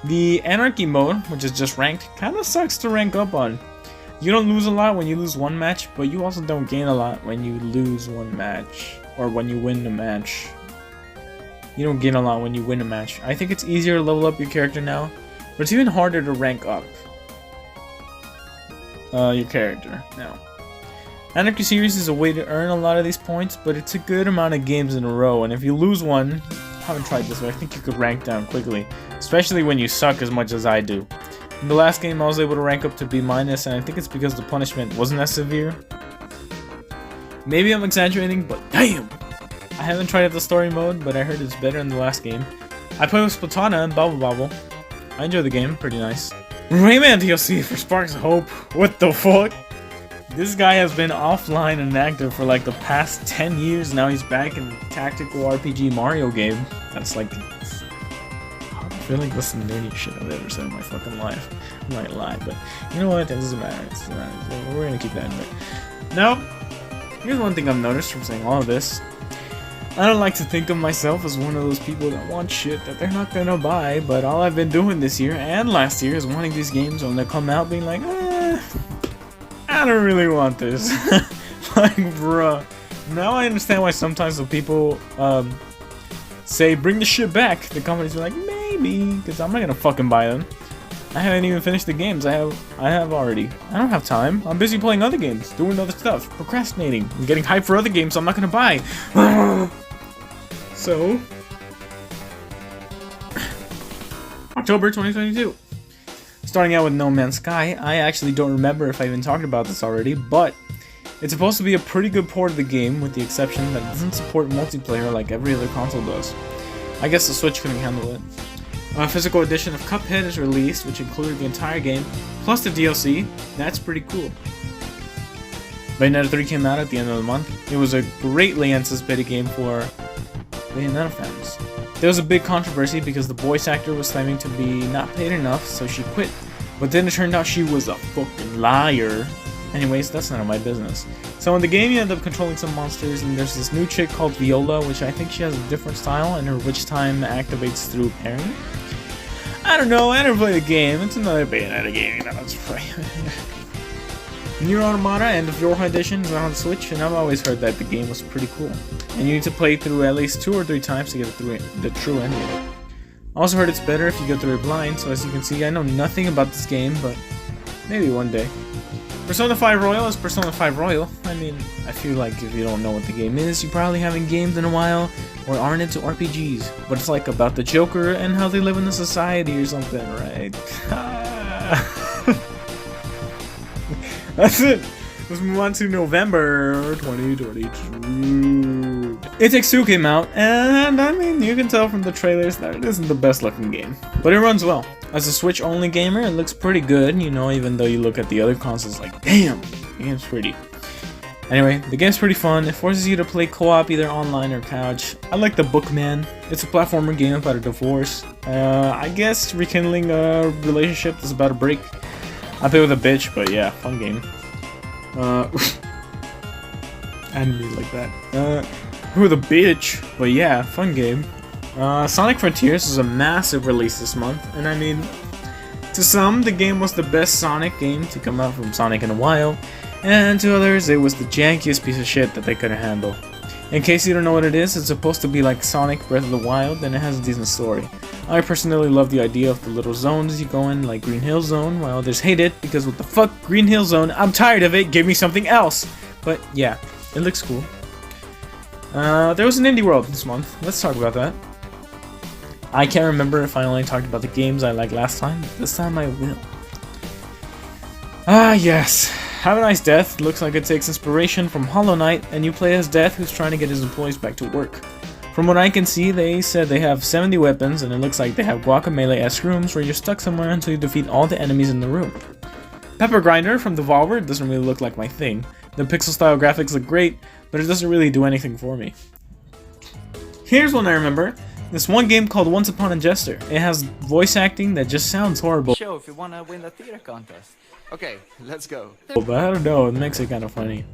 The Anarchy mode, which is just ranked, kinda sucks to rank up on. You don't lose a lot when you lose one match, but you also don't gain a lot when you lose one match. Or when you win a match. You don't gain a lot when you win a match. I think it's easier to level up your character now, but it's even harder to rank up your character now. Anarchy series is a way to earn a lot of these points, but it's a good amount of games in a row, and if you lose one, I haven't tried this, but I think you could rank down quickly, especially when you suck as much as I do. In the last game, I was able to rank up to B-, and I think it's because the punishment wasn't as severe. Maybe I'm exaggerating, but damn! I haven't tried out the story mode, but I heard it's better in the last game. I played with Splatana and Bobble Bobble. I enjoy the game, pretty nice. Rayman DLC for Sparks of Hope. What the fuck? This guy has been offline and inactive for like the past 10 years. Now he's back in tactical RPG Mario game. That's like... I feel like that's the nerdiest shit I've ever said in my fucking life. I might lie, but you know what? It doesn't matter. It doesn't matter. We're gonna keep that in there. Now, here's one thing I've noticed from saying all of this. I don't like to think of myself as one of those people that want shit that they're not gonna buy, but all I've been doing this year and last year is wanting these games when they come out being like, I don't really want this. Like, bruh. Now I understand why sometimes when people say bring the shit back, the companies are like, maybe, because I'm not gonna fucking buy them. I haven't even finished the games. I have already. I don't have time. I'm busy playing other games, doing other stuff, procrastinating, and getting hyped for other games I'm not gonna buy. So, October 2022. Starting out with No Man's Sky. I actually don't remember if I even talked about this already, but it's supposed to be a pretty good port of the game, with the exception that it doesn't support multiplayer like every other console does. I guess the Switch couldn't handle it. A physical edition of Cuphead is released, which included the entire game, plus the DLC. That's pretty cool. Bayonetta 3 came out at the end of the month. It was a greatly anticipated game for Bayonetta fans. There was a big controversy because the voice actor was claiming to be not paid enough, so she quit. But then it turned out she was a fucking liar. Anyways, that's none of my business. So in the game you end up controlling some monsters, and there's this new chick called Viola, which I think she has a different style, and her witch time activates through parrying. I don't know, I never played the game. It's another Bayonetta game, you know, it's free. Nier Automata End of Your Edition is on Switch, and I've always heard that the game was pretty cool. And you need to play through at least 2 or 3 times to get through the true ending. I also heard it's better if you go through it blind, so as you can see, I know nothing about this game, but maybe one day. Persona 5 Royal is Persona 5 Royal. I mean, I feel like if you don't know what the game is, you probably haven't gamed in a while, or aren't into RPGs. But it's like about the Joker and how they live in the society or something, right? That's it. Let's move on to November 2022. It Takes Two came out, and I mean, you can tell from the trailers that it isn't the best looking game. But it runs well. As a Switch-only gamer, it looks pretty good, you know, even though you look at the other consoles like, damn, the game's pretty. Anyway, the game's pretty fun. It forces you to play co-op either online or couch. I like the Bookman. It's a platformer game about a divorce. I guess rekindling a relationship is about to break. I play with a bitch, but yeah, fun game. I didn't mean it like that. With a bitch, but yeah, fun game. Sonic Frontiers is a massive release this month, and I mean, to some, the game was the best Sonic game to come out from Sonic in a while, and to others, it was the jankiest piece of shit that they couldn't handle. In case you don't know what it is, it's supposed to be like Sonic Breath of the Wild, and it has a decent story. I personally love the idea of the little zones you go in, like Green Hill Zone, while others hate it, because what the fuck, Green Hill Zone, I'm tired of it, give me something else! But yeah, it looks cool. There was an indie world this month. Let's talk about that. I can't remember if I only talked about the games I liked last time, but this time I will. Ah, yes. Have a Nice Death looks like it takes inspiration from Hollow Knight, and you play as Death, who's trying to get his employees back to work. From what I can see, they said they have 70 weapons, and it looks like they have Guacamelee-esque rooms where you're stuck somewhere until you defeat all the enemies in the room. Pepper Grinder from Devolver doesn't really look like my thing. The pixel-style graphics look great, but it doesn't really do anything for me. Here's one I remember. This one game called Once Upon a Jester. It has voice acting that just sounds horrible. Show if you wanna win the theater contest. Okay, let's go. But I don't know, it makes it kind of funny.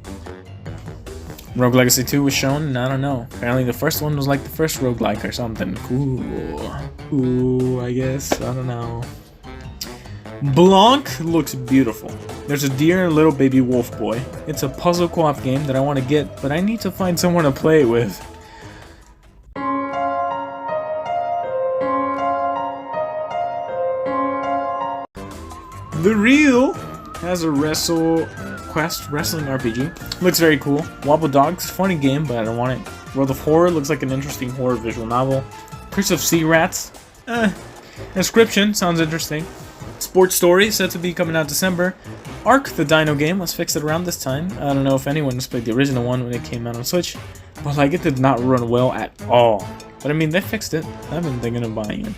Rogue Legacy 2 was shown, and I don't know. Apparently the first one was like the first roguelike or something. Cool. Ooh, I guess. I don't know. Blanc looks beautiful. There's a deer and a little baby wolf boy. It's a puzzle co-op game that I want to get, but I need to find someone to play it with. The Real has a WrestleQuest wrestling RPG. Looks very cool. Wobble Dogs, funny game, but I don't want it. World of Horror looks like an interesting horror visual novel. Curse of Sea Rats. Inscription sounds interesting. Sports Story said to be coming out December. Ark, the Dino game, was fixed at around this time. I don't know if anyone has played the original one when it came out on Switch, but like it did not run well at all. But I mean, they fixed it. I've been thinking of buying it.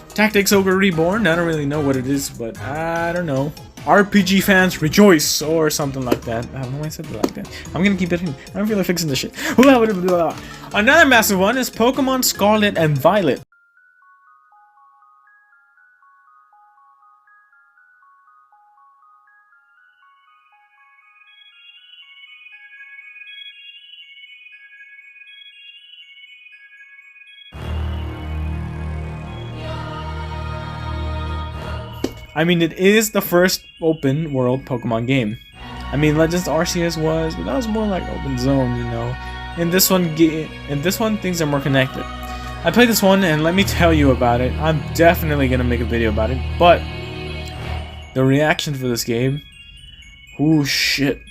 Tactics Ogre Reborn, I don't really know what it is, but I don't know. RPG fans rejoice, or something like that. I don't know why I said it like that. I'm gonna keep it in. I don't feel like fixing this shit. Another massive one is Pokemon Scarlet and Violet. I mean, it is the first open world Pokemon game. I mean, Legends Arceus was, but that was more like open zone, you know. In this one, things are more connected. I played this one, and let me tell you about it. I'm definitely gonna make a video about it, but the reaction for this game, ooh shit.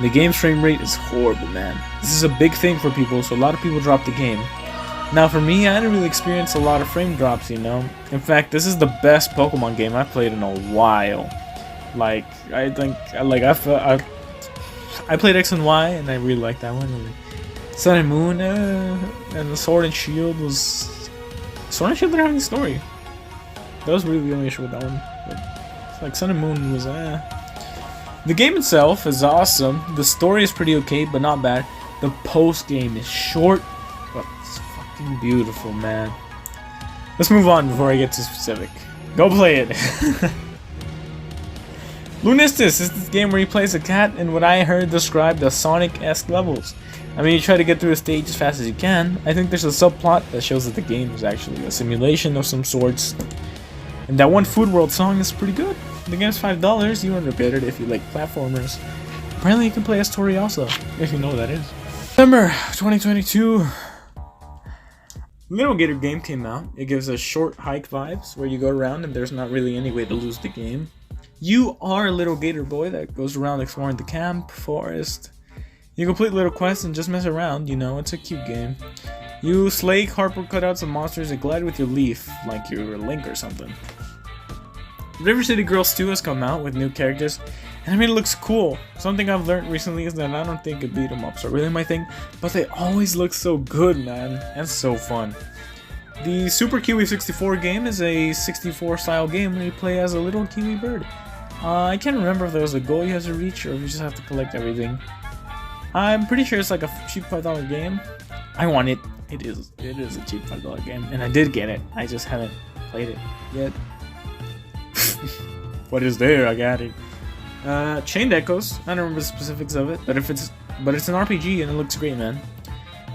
The game's frame rate is horrible, man. This is a big thing for people, so a lot of people drop the game. Now for me, I didn't really experience a lot of frame drops, you know. In fact, this is the best Pokemon game I've played in a while. Like, I think, I played X and Y, and I really liked that one. And Sun and Moon, and the Sword and Shield was... Sword and Shield didn't have any story. That was really the only issue with that one. But it's like Sun and Moon was, The game itself is awesome. The story is pretty okay, but not bad. The post-game is short, but it's fucking beautiful, man. Let's move on before I get too specific. Go play it. Lunistis is this game where you play as a cat in what I heard described as Sonic-esque levels. I mean, you try to get through a stage as fast as you can. I think there's a subplot that shows that the game is actually a simulation of some sorts. And that one Food World song is pretty good. The game's $5, you won't regret it if you like platformers. Apparently you can play as Tori also, if you know what that is. December 2022. Little Gator game came out. It gives us short hike vibes where you go around and there's not really any way to lose the game. You are a little gator boy that goes around exploring the camp, forest. You complete little quests and just mess around, you know, it's a cute game. You slay cardboard cutouts of monsters and glide with your leaf, like you're a Link or something. River City Girls 2 has come out with new characters, and I mean it looks cool. Something I've learned recently is that I don't think beat 'em ups are really my thing, but they always look so good, man, and so fun. The Super Kiwi 64 game is a 64 style game where you play as a little kiwi bird. I can't remember if there was a goal you have to reach or if you just have to collect everything. I'm pretty sure it's like a cheap $5 game. I want it. It is a cheap $5 game, and I did get it. I just haven't played it yet. What is there? I got it. Chained Echoes. I don't remember the specifics of it, but it's an RPG and it looks great, man.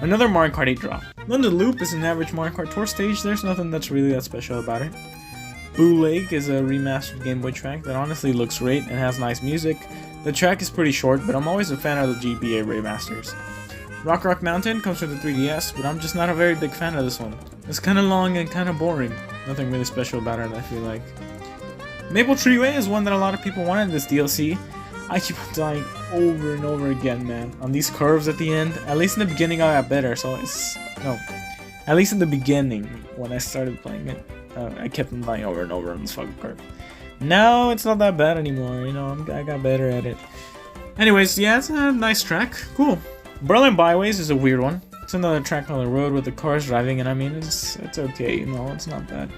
Another Mario Kart 8 drop. London Loop is an average Mario Kart Tour stage. There's nothing that's really that special about it. Blue Lake is a remastered Game Boy track that honestly looks great and has nice music. The track is pretty short, but I'm always a fan of the GBA remasters. Rock Mountain comes with the 3DS, but I'm just not a very big fan of this one. It's kinda long and kinda boring. Nothing really special about it, I feel like. Maple Treeway is one that a lot of people wanted in this DLC. I keep dying over and over again, man. On these curves at the end. At least in the beginning I got better, so it's... No. At least in the beginning, when I started playing it, I kept on dying over and over on this fucking curve. Now it's not that bad anymore, you know, I got better at it. Anyways, yeah, it's a nice track. Cool. Berlin Byways is a weird one. It's another track on the road with the cars driving, and I mean, it's okay, you know, it's not bad.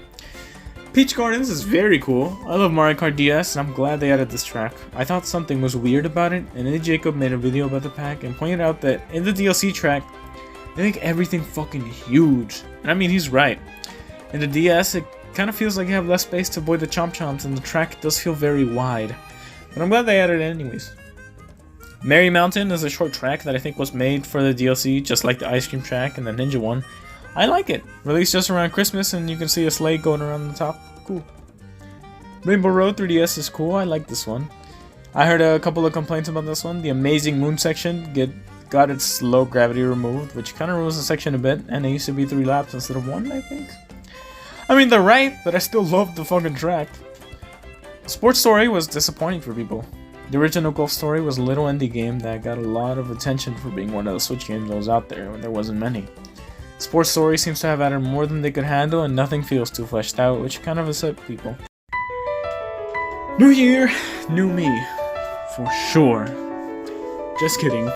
Peach Gardens is very cool. I love Mario Kart DS, and I'm glad they added this track. I thought something was weird about it, and then Jacob made a video about the pack and pointed out that in the DLC track, they make everything fucking huge. And I mean, he's right. In the DS, it kind of feels like you have less space to avoid the Chomp Chomps, and the track does feel very wide. But I'm glad they added it anyways. Merry Mountain is a short track that I think was made for the DLC, just like the ice cream track and the ninja one. I like it. Released just around Christmas, and you can see a sleigh going around the top. Cool. Rainbow Road 3DS is cool. I like this one. I heard a couple of complaints about this one. The Amazing Moon section got its low gravity removed, which kind of ruins the section a bit, and it used to be 3 laps instead of 1, I think. I mean, they're right, but I still love the fucking track. Sports Story was disappointing for people. The original Golf Story was a little indie game that got a lot of attention for being one of the Switch games that was out there when there wasn't many. Sports Story seems to have added more than they could handle, and nothing feels too fleshed out, which kind of upset people. New year, new me. For sure. Just kidding.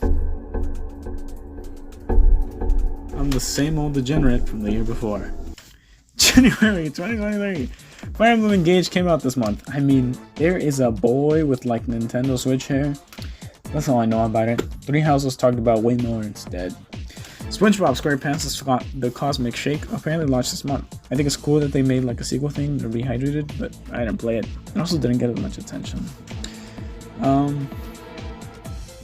I'm the same old degenerate from the year before. January 2023. Fire Emblem Engage came out this month. I mean, there is a boy with like Nintendo Switch hair. That's all I know about it. Three Houses talked about way more instead. SpongeBob SquarePants' The Cosmic Shake apparently launched this month. I think it's cool that they made like a sequel thing, they're rehydrated, but I didn't play it. It also didn't get as much attention.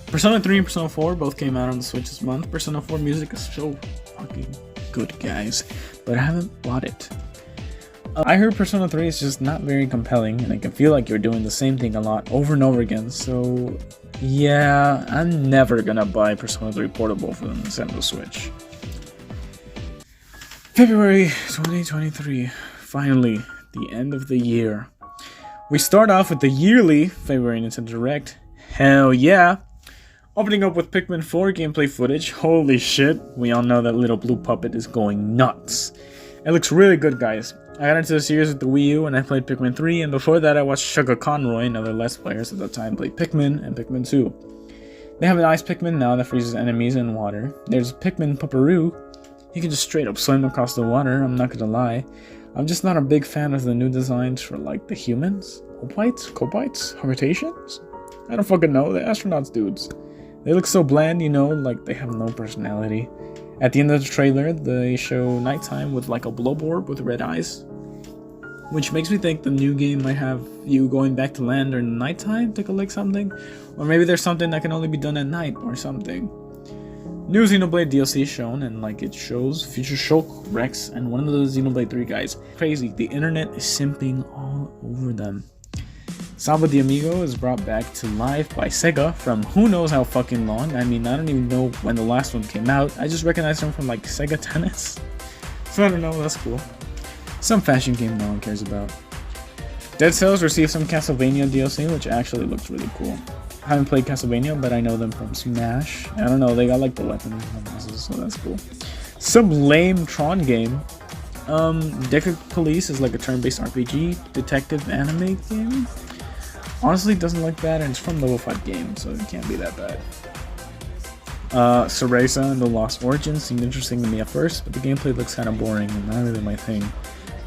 Persona 3 and Persona 4 both came out on the Switch this month. Persona 4 music is so fucking good, guys, but I haven't bought it. I heard Persona 3 is just not very compelling, and I can feel like you're doing the same thing a lot over and over again, so yeah, I'm never gonna buy Persona 3 Portable for the Nintendo Switch. February 2023, finally, the end of the year. We start off with the yearly February Nintendo Direct. Hell yeah! Opening up with Pikmin 4 gameplay footage. Holy shit, we all know that little blue puppet is going nuts. It looks really good, guys. I got into the series with the Wii U and I played Pikmin 3, and before that I watched Sugar Conroy and other Let's Players at the time played Pikmin and Pikmin 2. They have an ice Pikmin now that freezes enemies in water. There's Pikmin Pupperoo. He can just straight up swim across the water, I'm not gonna lie. I'm just not a big fan of the new designs for like the humans. Copites? Habitations? I don't fucking know, the astronauts dudes. They look so bland, you know, like they have no personality. At the end of the trailer, they show nighttime with like a blob orb with red eyes, which makes me think the new game might have you going back to land during nighttime to collect something, or maybe there's something that can only be done at night or something. New Xenoblade DLC is shown, and like it shows Future Shulk, Rex, and one of the Xenoblade 3 guys. Crazy, the internet is simping all over them. Samba de Amigo is brought back to life by Sega from who knows how fucking long. I mean, I don't even know when the last one came out. I just recognized him from like Sega Tennis. So I don't know, that's cool. Some fashion game no one cares about. Dead Cells received some Castlevania DLC, which actually looks really cool. I haven't played Castlevania, but I know them from Smash. I don't know, they got like the weapons and bosses, so that's cool. Some lame Tron game. Deca Police is like a turn-based RPG detective anime game. Honestly, it doesn't look bad, and it's from Level 5 Games, so it can't be that bad. Cereza and the Lost Origins seemed interesting to me at first, but the gameplay looks kind of boring and not really my thing.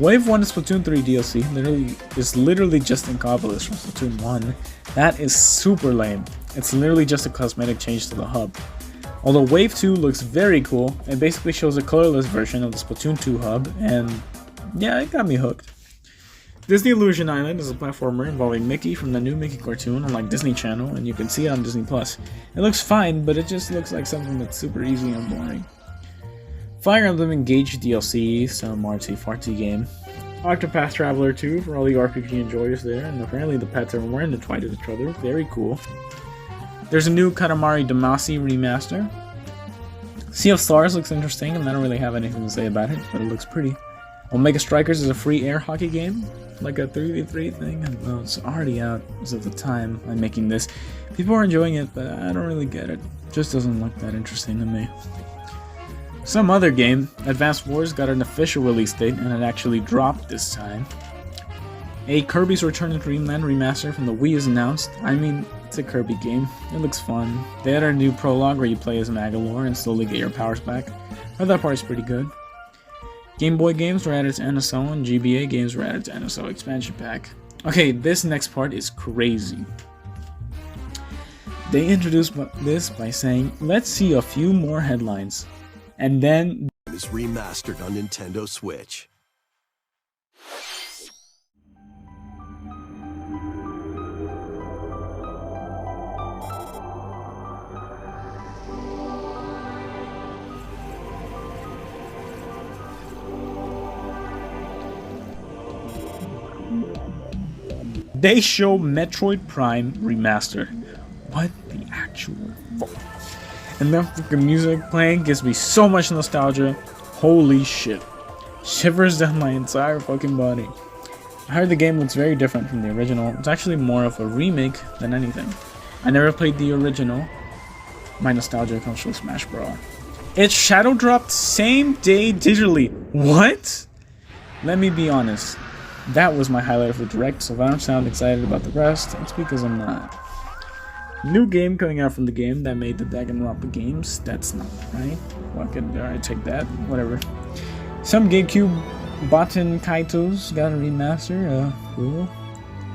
Wave 1 is Splatoon 3 DLC is literally just Inkopolis from Splatoon 1. That is super lame. It's literally just a cosmetic change to the hub. Although Wave 2 looks very cool, it basically shows a colorless version of the Splatoon 2 hub, and yeah, it got me hooked. Disney Illusion Island is a platformer involving Mickey from the new Mickey cartoon on like Disney Channel, and you can see it on Disney+. It looks fine, but it just looks like something that's super easy and boring. Fire Emblem Engage DLC, some artsy-fartsy game. Octopath Traveler 2 for all the RPG enjoyers there, and apparently the pets are more intertwined with each other. Very cool. There's a new Katamari Damacy remaster. Sea of Stars looks interesting, and I don't really have anything to say about it, but it looks pretty. Omega Strikers is a free air hockey game. like a 3v3 thing. Well, it's already out as of the time I'm making this. People are enjoying it, but I don't really get it. Just doesn't look that interesting to me. Some other game, Advanced Wars, got an official release date, and it actually dropped this time. A Kirby's Return to Dreamland remaster from the Wii is announced. I mean, it's a Kirby game. It looks fun. They had a new prologue where you play as Magalore and slowly get your powers back. But that part's pretty good. Game Boy games were added to NSO, and GBA games were added to NSO expansion pack. Okay, this next part is crazy. They introduced this by saying, let's see a few more headlines. And then is remastered on Nintendo Switch. they show Metroid Prime Remastered. What the actual fuck? And that fucking music playing gives me so much nostalgia. Holy shit. Shivers down my entire fucking body. I heard the game looks very different from the original. It's actually more of a remake than anything. I never played the original. My nostalgia comes from Smash Bros. It's shadow dropped same day digitally. What? Let me be honest. That was my highlight of the direct, so if I don't sound excited about the rest, it's because I'm not. New game coming out from the game that made the Danganronpa games. That's not right. Alright, take that. Whatever. Some GameCube Baten Kaitos got a remaster. Cool.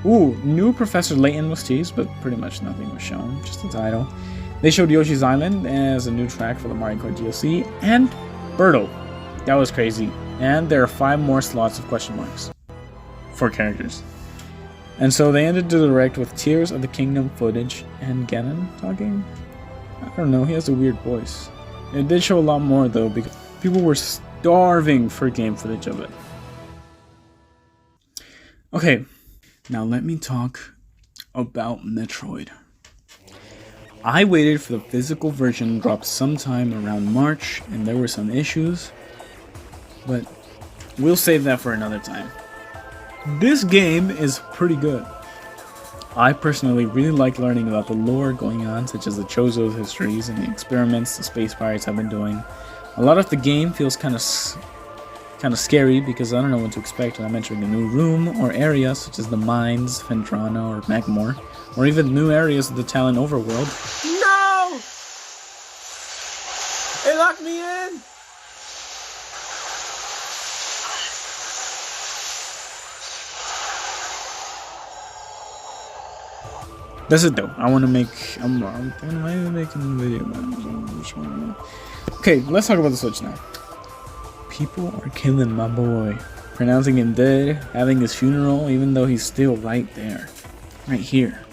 Ooh, new Professor Layton was teased, but pretty much nothing was shown. Just the title. They showed Yoshi's Island as a new track for the Mario Kart DLC, and Birdo. That was crazy. And there are 5 more slots of question marks for characters. And so they ended the direct with Tears of the Kingdom footage and Ganon talking. I don't know, he has a weird voice. It did show a lot more though, because people were starving for game footage of it. Okay, now let me talk about Metroid. I waited for the physical version to drop sometime around March, and there were some issues, but we'll save that for another time. This game is pretty good. I personally really like learning about the lore going on, such as the Chozo's histories and the experiments the Space Pirates have been doing. A lot of the game feels kind of scary because I don't know what to expect when I'm entering a new room or area, such as the mines, Fendrana, or Magmore, or even new areas of the Talon overworld. No! It locked me in! That's it though. I want to make. When am I making a video about? Okay, let's talk about the Switch now. People are killing my boy, pronouncing him dead, having his funeral, even though he's still right there, right here.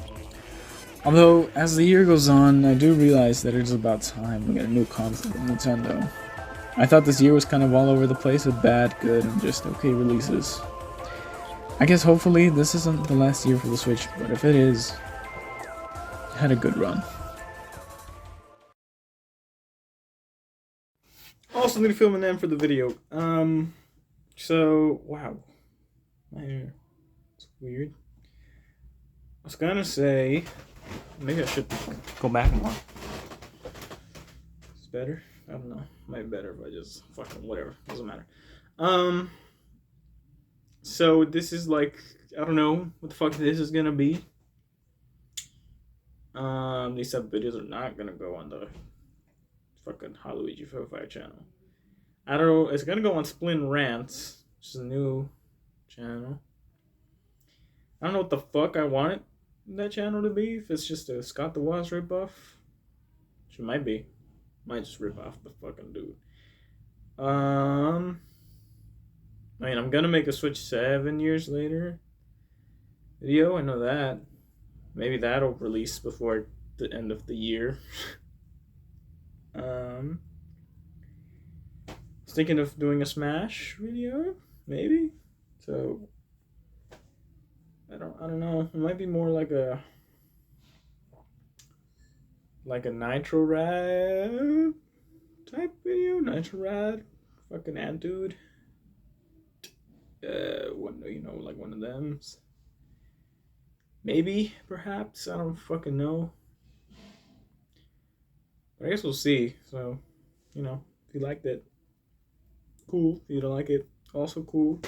Although, as the year goes on, I do realize that it's about time we get a new console from Nintendo. I thought this year was kind of all over the place with bad, good, and just okay releases. I guess hopefully this isn't the last year for the Switch, but if it is, it had a good run. Also need to film an end for the video. Wow. My hair. It's weird. I was gonna say, maybe I should go back more. It's better? I don't know. Might be better if I just fucking whatever. Doesn't matter. So this is like, I don't know what the fuck this is gonna be. These sub videos are not gonna go on the fucking Haluigi 45 channel. I don't know, it's gonna go on Splin Rants, which is a new channel. I don't know what the fuck I want that channel to be, if it's just a Scott the Woz ripoff. Which it might be. Might just rip off the fucking dude. I mean, I'm gonna make a Switch 7 years later video, I know that. Maybe that'll release before the end of the year. I was thinking of doing a Smash video, maybe. So I don't know. It might be more like a Nitro Rad type video. Nitro Rad, fucking ad dude. like one of them. Maybe, perhaps, I don't fucking know. But I guess we'll see. So, if you liked it, cool. If you don't like it, also cool.